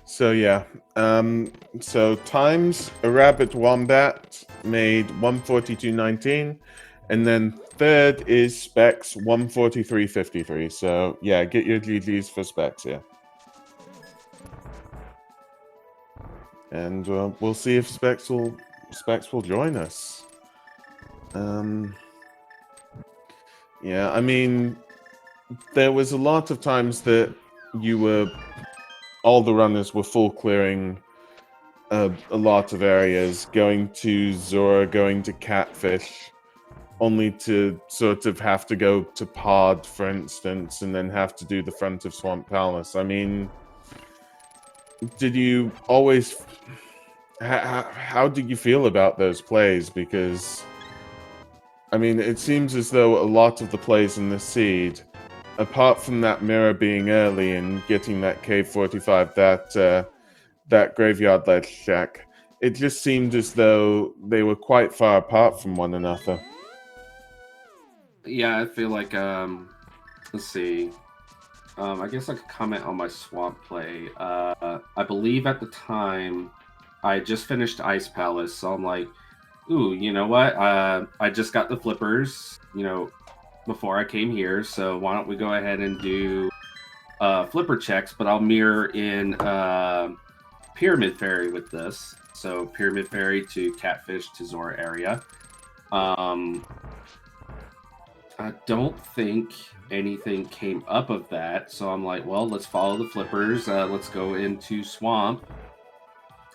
So yeah, so times a rabbit wombat made 142.19, and then third is Specs 143.53. So yeah, get your GGs for Specs here, and we'll see if Specs will join us. Yeah, I mean, there was a lot of times that all the runners were full clearing a lot of areas, going to Zora, going to Catfish, only to sort of have to go to Pod, for instance, and then have to do the front of Swamp Palace. I mean, did you always... How did you feel about those plays? Because, I mean, it seems as though a lot of the plays in the seed, apart from that mirror being early and getting that Cave 45, that Graveyard Ledge Shack, it just seemed as though they were quite far apart from one another. Yeah, I feel like let's see. I guess I could comment on my swamp play. I believe at the time I just finished Ice Palace, so I'm like, ooh, you know what? I just got the flippers, before I came here, so why don't we go ahead and do flipper checks, but I'll mirror in Pyramid Fairy with this. So Pyramid Fairy to Catfish to Zora area. I don't think anything came up of that, so I'm like, well, let's follow the flippers. Let's go into Swamp.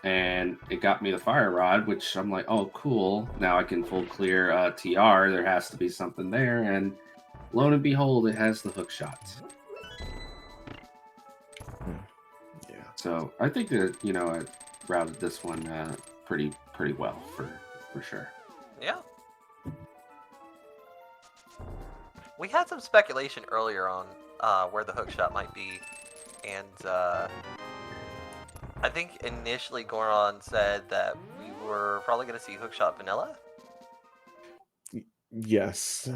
And it got me the Fire Rod, which I'm like, oh, cool. Now I can full clear TR. There has to be something there. And lo and behold, it has the hook shot. Yeah. So I think that, I routed this one pretty well for sure. Yeah. We had some speculation earlier on where the hookshot might be, and I think initially Goron said that we were probably going to see hookshot vanilla. Yes.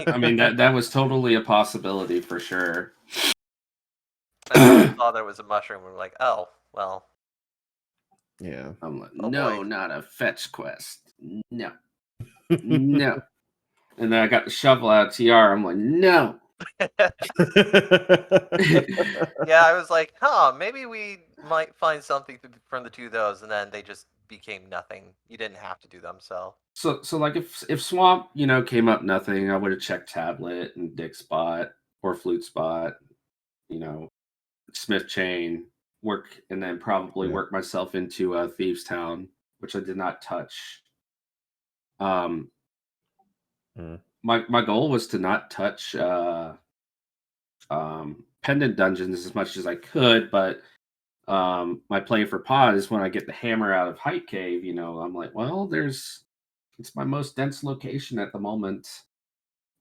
I mean, that was totally a possibility for sure. And then we saw there was a mushroom, and we're like, oh, well. Yeah. I'm like, Oh, no, boy. not a fetch quest. No. No. And then I got the shovel out of TR. I'm like, no. Yeah, I was like, maybe we might find something from the two of those, and then they just became nothing. You didn't have to do them, so. So like if Swamp, came up nothing, I would have checked Tablet and Dick Spot or Flute Spot, Smith Chain, work, and then probably work myself into Thieves Town, which I did not touch. My goal was to not touch pendant dungeons as much as I could, but my play for Pod is when I get the hammer out of Height Cave, I'm like, well, it's my most dense location at the moment.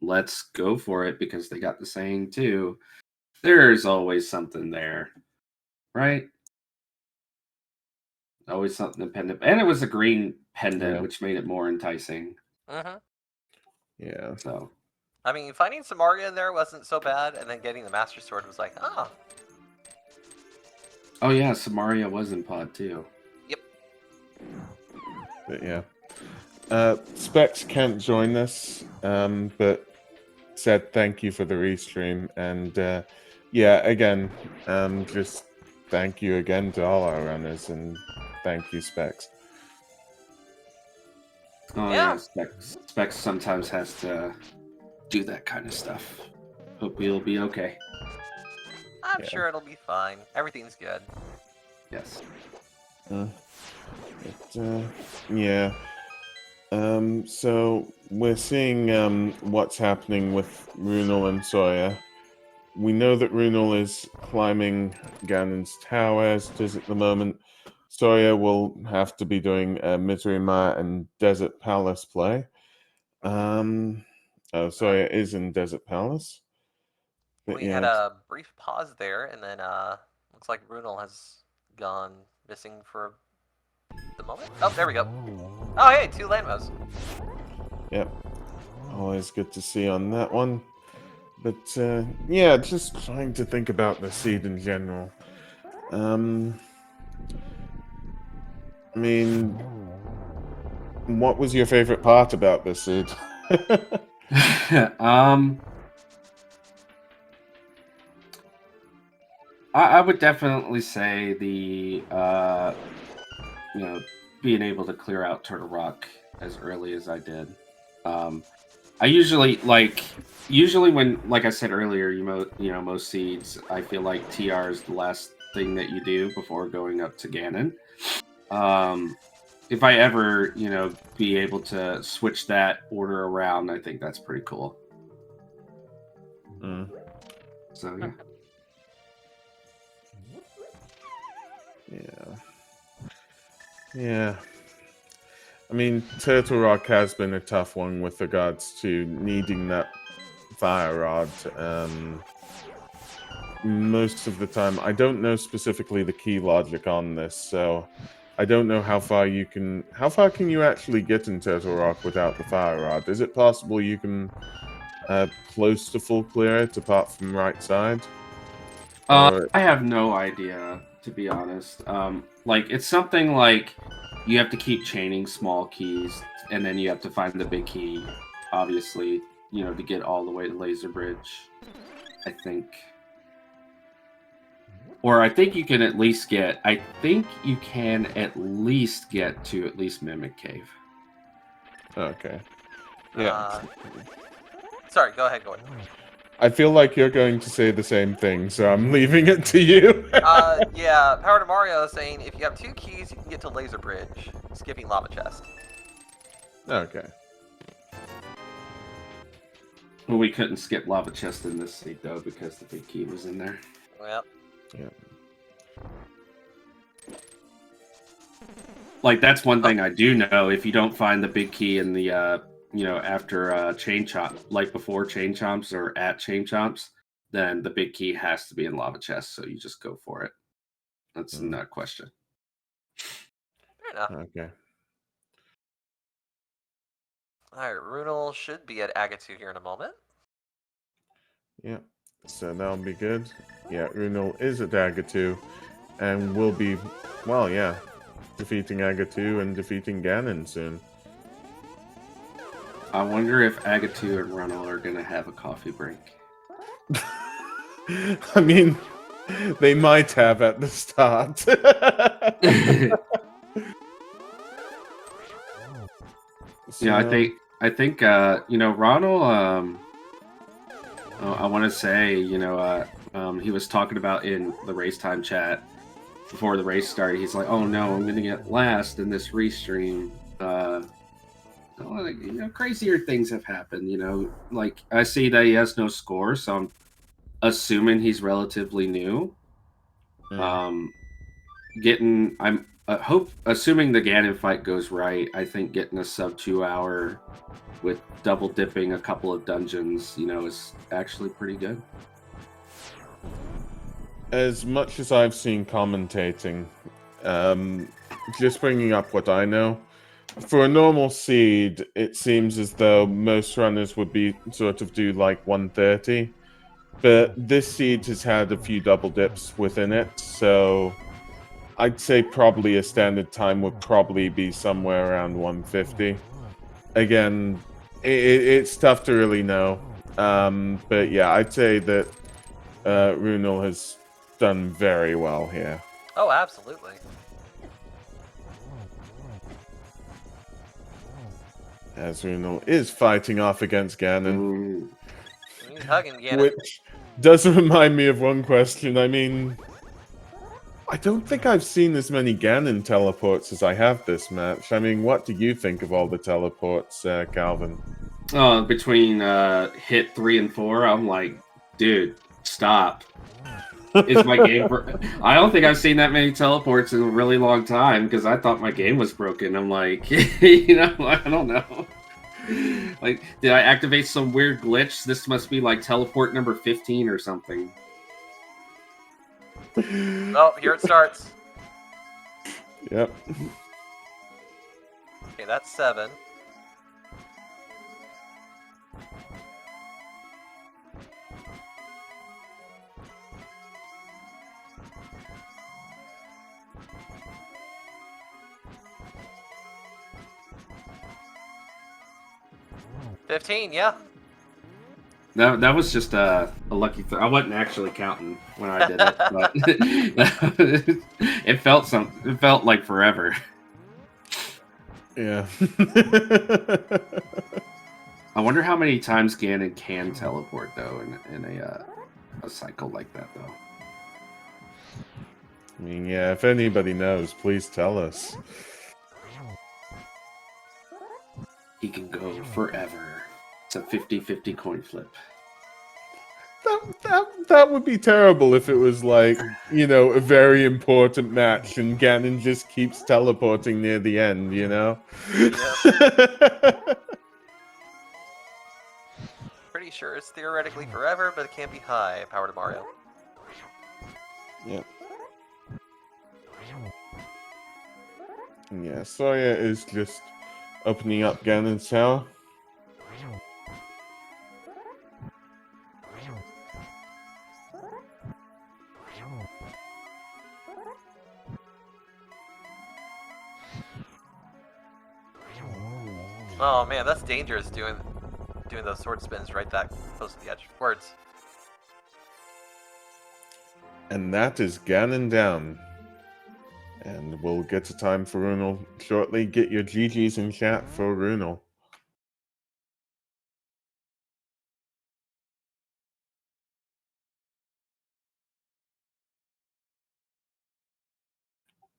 Let's go for it, because they got the saying too, there's always something there, right? Always something pendant, and it was a green pendant, which made it more enticing. Yeah. So, I mean, finding Samaria in there wasn't so bad, and then getting the Master Sword was like, oh yeah, Samaria was in Pod too. Yep. But yeah. Specs can't join us, but said thank you for the restream, and yeah, again, just thank you again to all our runners, and thank you, Specs. Oh yeah, Specs sometimes has to do that kind of stuff. Hope we'll be okay. I'm sure it'll be fine. Everything's good. Yes. Yeah. So we're seeing what's happening with Runel and Sawyer. We know that Runel is climbing Ganon's tower as it is at the moment. Sawyer will have to be doing Mizrima and Desert Palace play. Sawyer is in Desert Palace. But We had a brief pause there, and then looks like Runel has gone missing for the moment. Oh, there we go. Oh, hey, 2 landmos. Yep. Always good to see on that one. But yeah, just trying to think about the seed in general. I mean, what was your favorite part about this seed? I would definitely say the being able to clear out Turtle Rock as early as I did. I usually when, like I said earlier, most seeds, I feel like TR is the last thing that you do before going up to Ganon. If I ever, be able to switch that order around, I think that's pretty cool. So yeah. Yeah. I mean, Turtle Rock has been a tough one with regards to needing that fire rod. Most of the time, I don't know specifically the key logic on this, so I don't know how far can you actually get in Turtle Rock without the fire rod? Is it possible you can close to full clear it apart from right side? I have no idea, to be honest. It's something like you have to keep chaining small keys, and then you have to find the big key, obviously, to get all the way to Laser Bridge, I think. Or I think you can at least get to at least Mimic Cave. Okay. Yeah. Sorry, go ahead, Gordon. I feel like you're going to say the same thing, so I'm leaving it to you. Yeah, Power to Mario is saying if you have 2 keys, you can get to Laser Bridge, skipping Lava Chest. Okay. Well, we couldn't skip Lava Chest in this seat, though, because the big key was in there. Well. Yeah. That's one thing I do know. If you don't find the big key in the, after Chain Chomp, before Chain Chomps or at Chain Chomps, then the big key has to be in Lava Chest, so you just go for it. That's not a question. Fair enough. Okay. Alright, Runel should be at Agatu here in a moment. Yeah. So that'll be good. Yeah, Runel is at Agatu, and will be, well, yeah, defeating Agatu and defeating Ganon soon. I wonder if Agatu and Runel are going to have a coffee break. I mean, they might have at the start. Yeah, I think Ronald, I want to say, he was talking about in the race time chat before the race started. He's like, "Oh no, I'm gonna get last in this restream." Crazier things have happened. I see that he has no score, so I'm assuming he's relatively new. Assuming the Ganon fight goes right, I think getting a sub 2 hour with double dipping a couple of dungeons, is actually pretty good. As much as I've seen commentating, just bringing up what I know, for a normal seed, it seems as though most runners would be sort of do 130, but this seed has had a few double dips within it, so I'd say probably a standard time would probably be somewhere around 150. Again, it's tough to really know, but yeah, I'd say that Runel has done very well here. Oh, absolutely. As Runel is fighting off against Ganon. He's hugging Ganon. Which does remind me of one question. I mean, I don't think I've seen as many Ganon teleports as I have this match. I mean, what do you think of all the teleports, Calvin? Between hit 3 and 4, I'm like, dude, stop. Is my game? I don't think I've seen that many teleports in a really long time because I thought my game was broken. I'm like, I don't know. Like, did I activate some weird glitch? This must be like teleport number 15 or something. Oh, here it starts. Yep. Okay, that's 7. $15, yeah. That was just a lucky throw. I wasn't actually counting when I did it, but it felt like forever. Yeah. I wonder how many times Ganon can teleport though in a cycle like that though. I mean, yeah, if anybody knows, please tell us. He can go forever. It's a 50-50 coin flip. That would be terrible if it was like, a very important match and Ganon just keeps teleporting near the end, Pretty sure it's theoretically forever, but it can't be high. Power to Mario. Yep. Yeah, Sawyer is just opening up Ganon's tower. Oh man, that's dangerous doing those sword spins right that close to the edge. Words. And that is Ganon down. And we'll get to time for Runel shortly. Get your GGs in chat for Runel.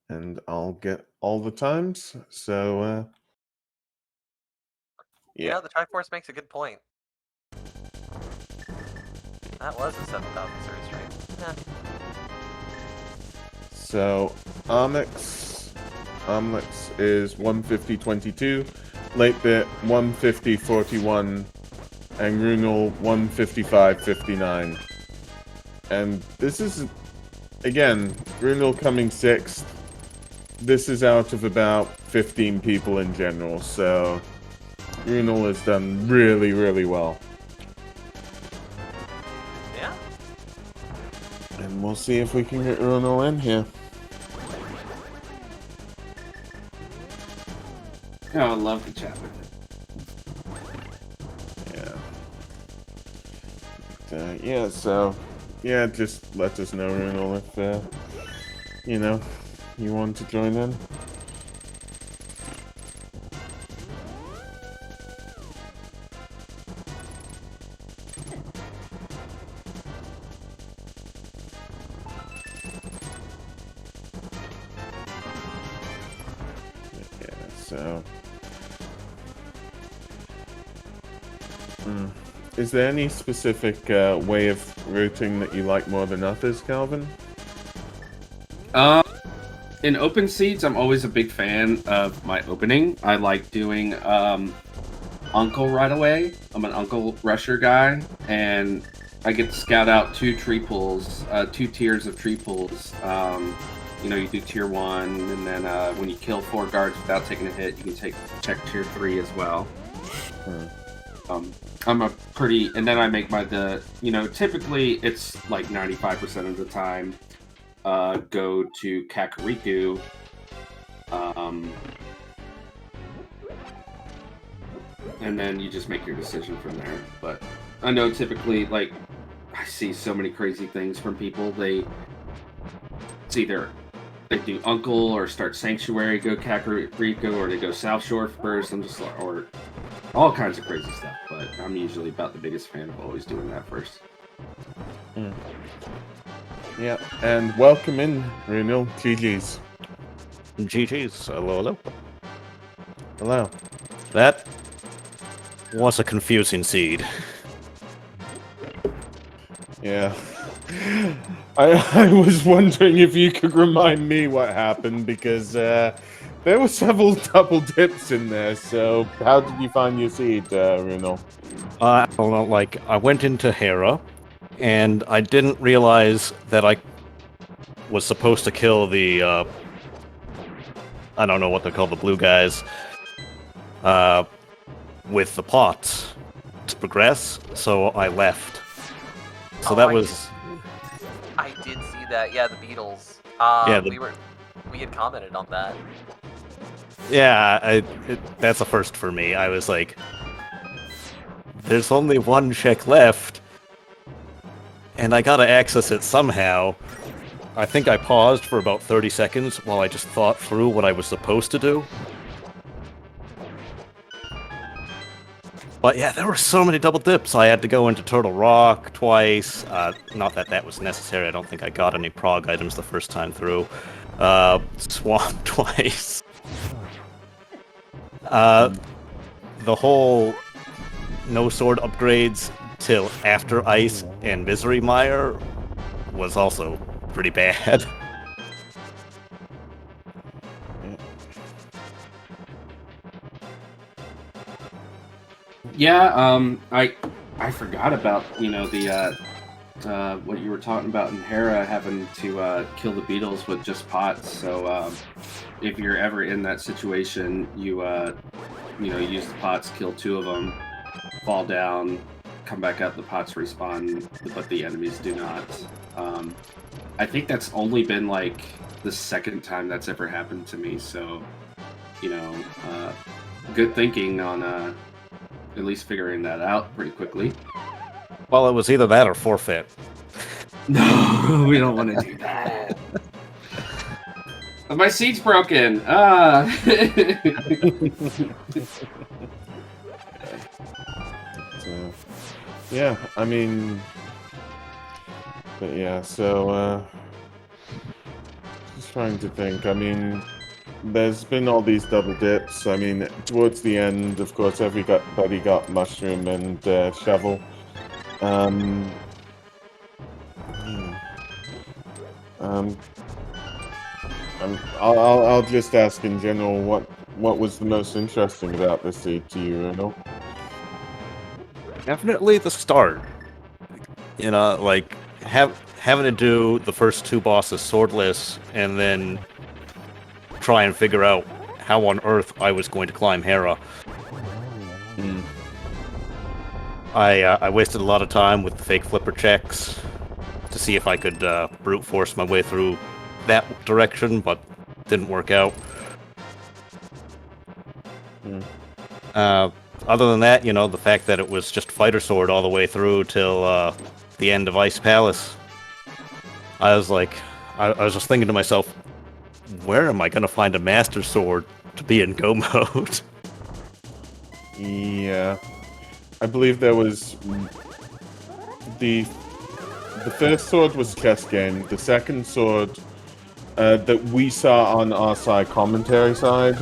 And I'll get all the times. So, Yeah, the Triforce makes a good point. That was a 7,000 series stream. Yeah. So, Amix is 150.22, Late Bit 150.41, and Runel 155.59. And this is, again, Runel coming 6th. This is out of about 15 people in general, so Runel has done really, really well. Yeah. And we'll see if we can get Runel in here. Oh, I love to chat with it. Yeah. So, yeah, just let us know, Runel, if, you want to join in. So, is there any specific way of routing that you like more than others, Calvin? In open seeds, I'm always a big fan of my opening. I like doing Uncle right away. I'm an Uncle Rusher guy, and I get to scout out 2 tree pulls, 2 tiers of tree pulls. You do tier 1, and then when you kill 4 guards without taking a hit, you can check tier 3 as well. I'm a pretty, and then I make typically it's like 95% of the time, go to Kakariko, and then you just make your decision from there. But I know typically, like, I see so many crazy things from people. It's either they do Uncle or start Sanctuary, go Kakariko, or they go South Shore first. Or all kinds of crazy stuff. But I'm usually about the biggest fan of always doing that first. Yeah, and welcome in, Runel. GG's. GG's. Hello. Hello. That was a confusing seed. Yeah. I was wondering if you could remind me what happened, because there were several double dips in there, so how did you find your seed, Runo? I don't know, like, I went into Hera, and I didn't realize that I was supposed to kill the, I don't know what they're called, the blue guys, with the pots to progress, so I left. So that was... I did see that. Yeah, the Beatles. Yeah, we had commented on that. Yeah, that's a first for me. I was like, there's only one check left, and I gotta access it somehow. I think I paused for about 30 seconds while I just thought through what I was supposed to do. But yeah, there were so many double dips. I had to go into Turtle Rock twice. Not that that was necessary. I don't think I got any prog items the first time through. Swamp twice. The whole no sword upgrades till after Ice and Misery Mire was also pretty bad. Yeah, I forgot about, you know, the what you were talking about in Hera, having to kill the beetles with just pots. So if you're ever in that situation, you use the pots, kill 2 of them, fall down, come back up, the pots respawn, but the enemies do not. I think that's only been like the second time that's ever happened to me. So, you know, good thinking on at least figuring that out pretty quickly. Well, it was either that or forfeit. No, we don't want to do that. My seat's broken. Yeah, I mean, but yeah, so just trying to think. I mean, there's been all these double dips. I mean, towards the end, of course, everybody got mushroom and shovel. I'll just ask in general, what was the most interesting about this seed to you, Reno? Definitely the start. You know, like, having to do the first 2 bosses swordless, and then try and figure out how on earth I was going to climb Hera. I wasted a lot of time with the fake flipper checks to see if I could brute force my way through that direction, but didn't work out. Other than that, you know, the fact that it was just fighter sword all the way through till the end of Ice Palace, I was like, I was just thinking to myself, where am I going to find a master sword to be in go mode? Yeah, I believe there was the first sword was chess game. The second sword that we saw on our side, commentary side,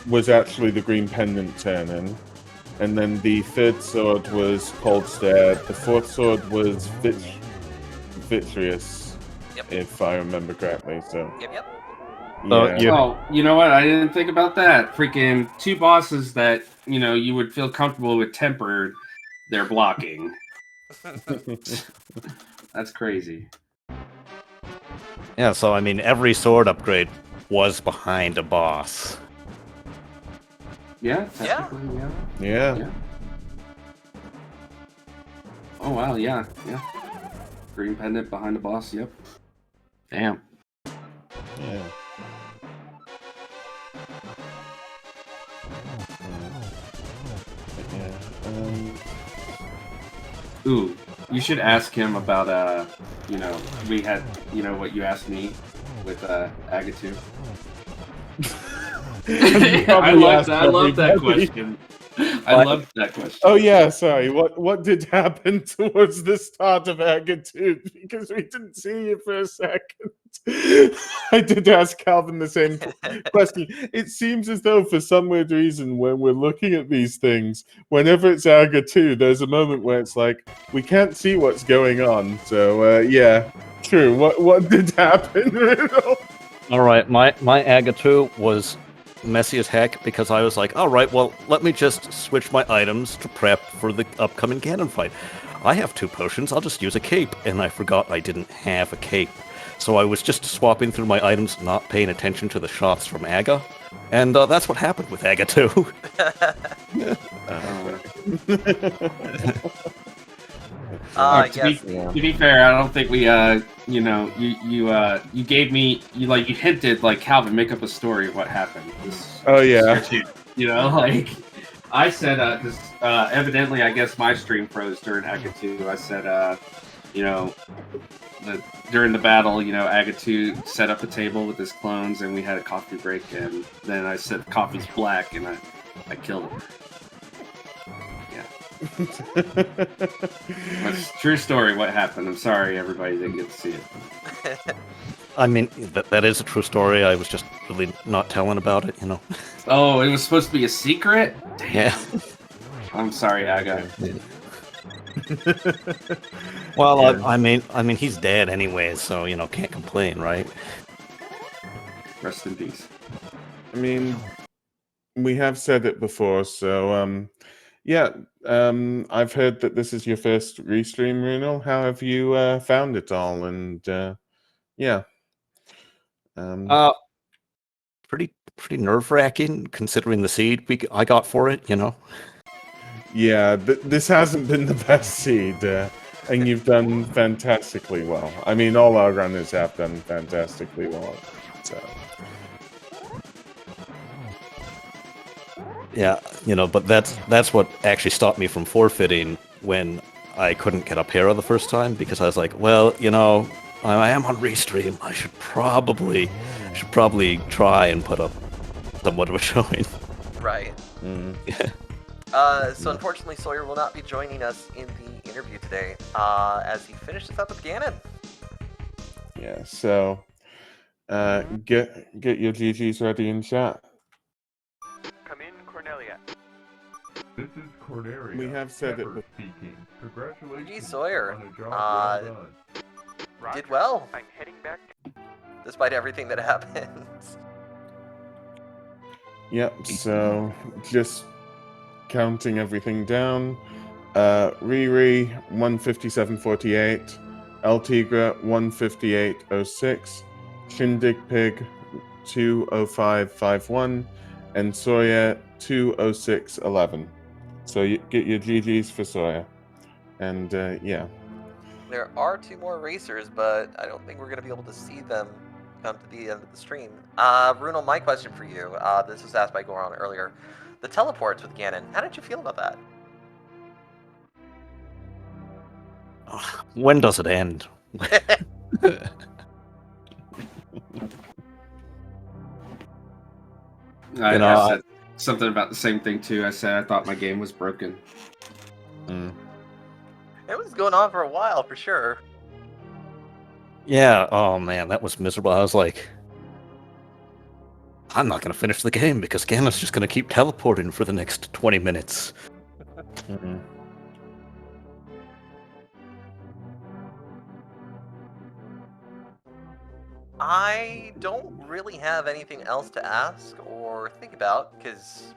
was actually the green pendant turn-in. And then the third sword was Cold Stare. The fourth sword was Vitreous, if I remember correctly. So. Yep. Yeah. Oh, you know what? I didn't think about that. Freaking 2 bosses that, you know, you would feel comfortable with tempered, they're blocking. That's crazy. Yeah, so I mean, every sword upgrade was behind a boss. Yeah, technically, Yeah. Oh, wow, yeah. Green pendant behind the boss, yep. Damn. Yeah. Ooh, you should ask him about, you know, we had, you know, what you asked me with, Agatu. I love that question. I love that question. Oh yeah, sorry. What did happen towards the start of Aga 2? Because we didn't see you for a second. I did ask Calvin the same question. It seems as though for some weird reason when we're looking at these things, whenever it's Aga 2, there's a moment where it's like, we can't see what's going on. So yeah, true. What did happen? All right, my Aga 2 was messy as heck because I was like, all right, well, let me just switch my items to prep for the upcoming Ganon fight. I have 2 potions, I'll just use a cape, and I forgot I didn't have a cape. So I was just swapping through my items, not paying attention to the shots from Aga, and that's what happened with Aga 2. To be fair, I don't think we you gave me you hinted like Calvin, make up a story of what happened. Oh yeah. You know, like I said, because evidently I guess my stream froze during Aga 2. I said, during the battle, Aga 2 set up a table with his clones, and we had a coffee break, and then I said coffee's black, and I killed him. That's true story. What happened? I'm sorry, everybody didn't get to see it. I mean, that is a true story. I was just really not telling about it, Oh, it was supposed to be a secret? Damn. Yeah. I'm sorry, Aga. Well, yeah. I mean, he's dead anyway, so can't complain, right? Rest in peace. I mean, we have said it before, so yeah. I've heard that this is your first restream, Runel. How have you found it all? And yeah. Pretty nerve-wracking considering the seed I got for it, Yeah, this hasn't been the best seed, and you've done fantastically well. I mean, all our runners have done fantastically well. So. Yeah, but that's what actually stopped me from forfeiting when I couldn't get a Para the first time, because I was like, well, I am on restream. I should probably try and put up somewhat of a showing. Right. Yeah. So unfortunately, Sawyer will not be joining us in the interview today, as he finishes up with Ganon. Yeah. So, get your GGs ready in chat. Come in, Cornelia. This is Cornelia. We have said it. Speaking. Congratulations. GG Sawyer. On a job well done. Roger. Did well. I'm heading back. Despite everything that happens. Yep. So just counting everything down. Riri 157.48, Altigra 158.06, Shindig Pig 205.51, and Sawyer 206.11. So you get your GGs for Sawyer. And yeah. There are 2 more racers, but I don't think we're going to be able to see them come to the end of the stream. Runel, my question for you, this was asked by Goron earlier. The teleports with Ganon, how did you feel about that? When does it end? I said something about the same thing too. I said I thought my game was broken. It was going on for a while, for sure. Yeah, oh man, that was miserable. I was like, I'm not going to finish the game because Ganon's just going to keep teleporting for the next 20 minutes. I don't really have anything else to ask or think about, because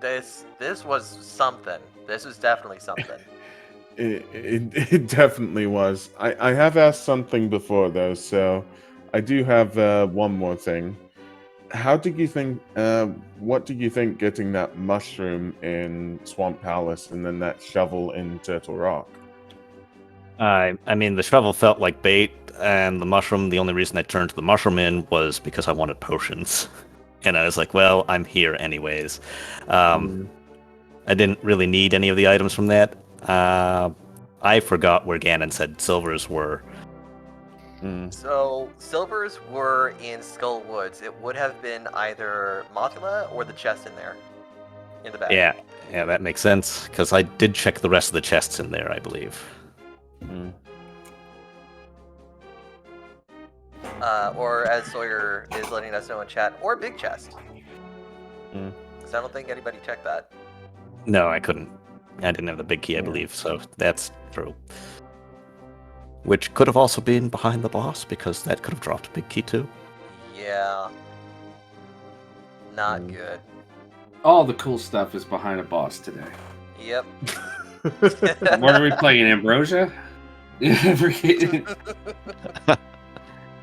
this was something. This was definitely something. It definitely was. I have asked something before though, so I do have one more thing. How did you think? What did you think getting that mushroom in Swamp Palace and then that shovel in Turtle Rock? I mean, the shovel felt like bait, and the mushroom. The only reason I turned to the mushroom in was because I wanted potions, and I was like, well, I'm here anyways. I didn't really need any of the items from that. I forgot where Ganon said silvers were. So, silvers were in Skull Woods. It would have been either Mothula or the chest in there. in the bag. Yeah, that makes sense, because I did check the rest of the chests in there, I believe. Mm. Or as Sawyer is letting us know in chat, or big chest. Mm. Because I don't think anybody checked that. No, I couldn't. I didn't have the big key, I believe, so that's true. Which could have also been behind the boss, because that could have dropped a big key too. Yeah. Not Mm. good. All the cool stuff is behind a boss today. Yep. What are we playing, Ambrosia?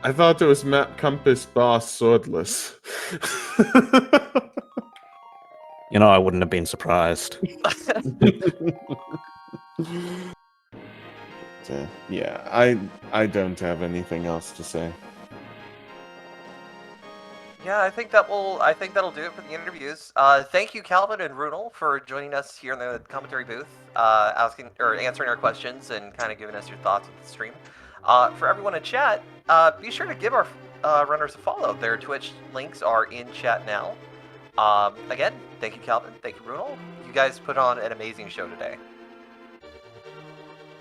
I thought it was Map Compass Boss Swordless. You know, I wouldn't have been surprised. Yeah, I don't have anything else to say. Yeah, I think that'll do it for the interviews. Thank you, Calvin and Runel, for joining us here in the commentary booth, asking or answering our questions and kind of giving us your thoughts on the stream. For everyone in chat, be sure to give our runners a follow. Their Twitch links are in chat now. Again, thank you, Calvin. Thank you, Runel. You guys put on an amazing show today.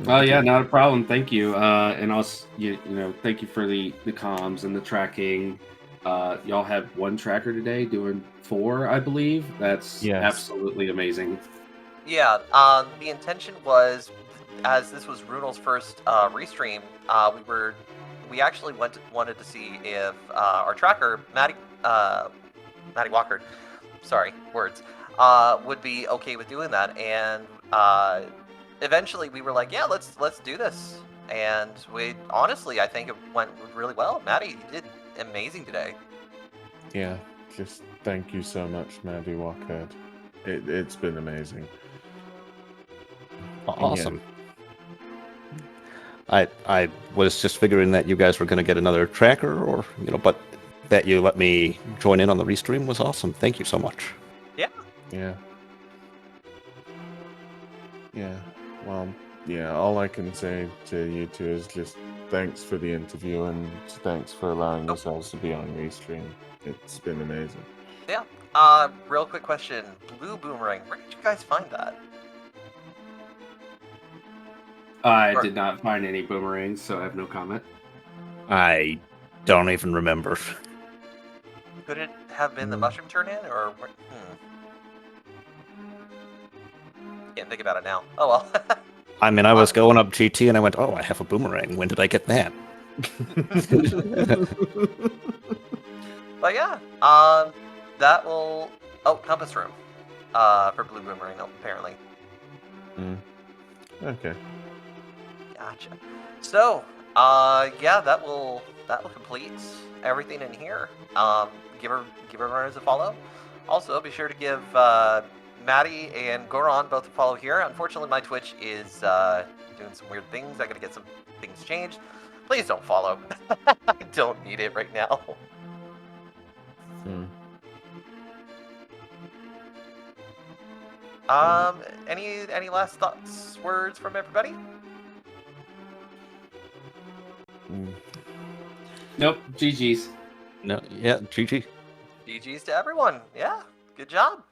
Oh yeah, not a problem. Thank you. And also, you know, thank you for the comms and the tracking. Y'all had one tracker today, doing 4, I believe. That's Yes. absolutely amazing. Yeah, the intention was, as this was Runel's first restream, we actually wanted to see if our tracker, Maddie Walker, sorry, words, would be okay with doing that, and eventually we were like, yeah, let's do this, and we honestly, I think it went really well. Maddie, you did amazing today. Yeah, just thank you so much, Maddie Walker. It's been amazing. Awesome. I was just figuring that you guys were going to get another tracker, or but that you let me join in on the restream was awesome. Thank you so much. Yeah. Well, yeah, all I can say to you two is just thanks for the interview and thanks for allowing yourselves to be on Restream. It's been amazing. Yeah. Real quick question. Blue Boomerang, where did you guys find that? I did not find any boomerangs, so I have no comment. I don't even remember. Could it have been the mushroom turn-in, or... Can't think about it now. Oh well. I mean, I was going up GT and I went, oh, I have a boomerang. When did I get that? But yeah, that will... Oh, Compass Room. For Blue Boomerang, apparently. Okay. Gotcha. So, yeah, that will complete everything in here. Give our runners a follow. Also, be sure to give Maddie and Goron both a follow here. Unfortunately, my Twitch is doing some weird things. I gotta get some things changed. Please don't follow. I don't need it right now. Any last thoughts, words from everybody? Nope. GG's. No, yeah, GG. GG's to everyone. Yeah, good job.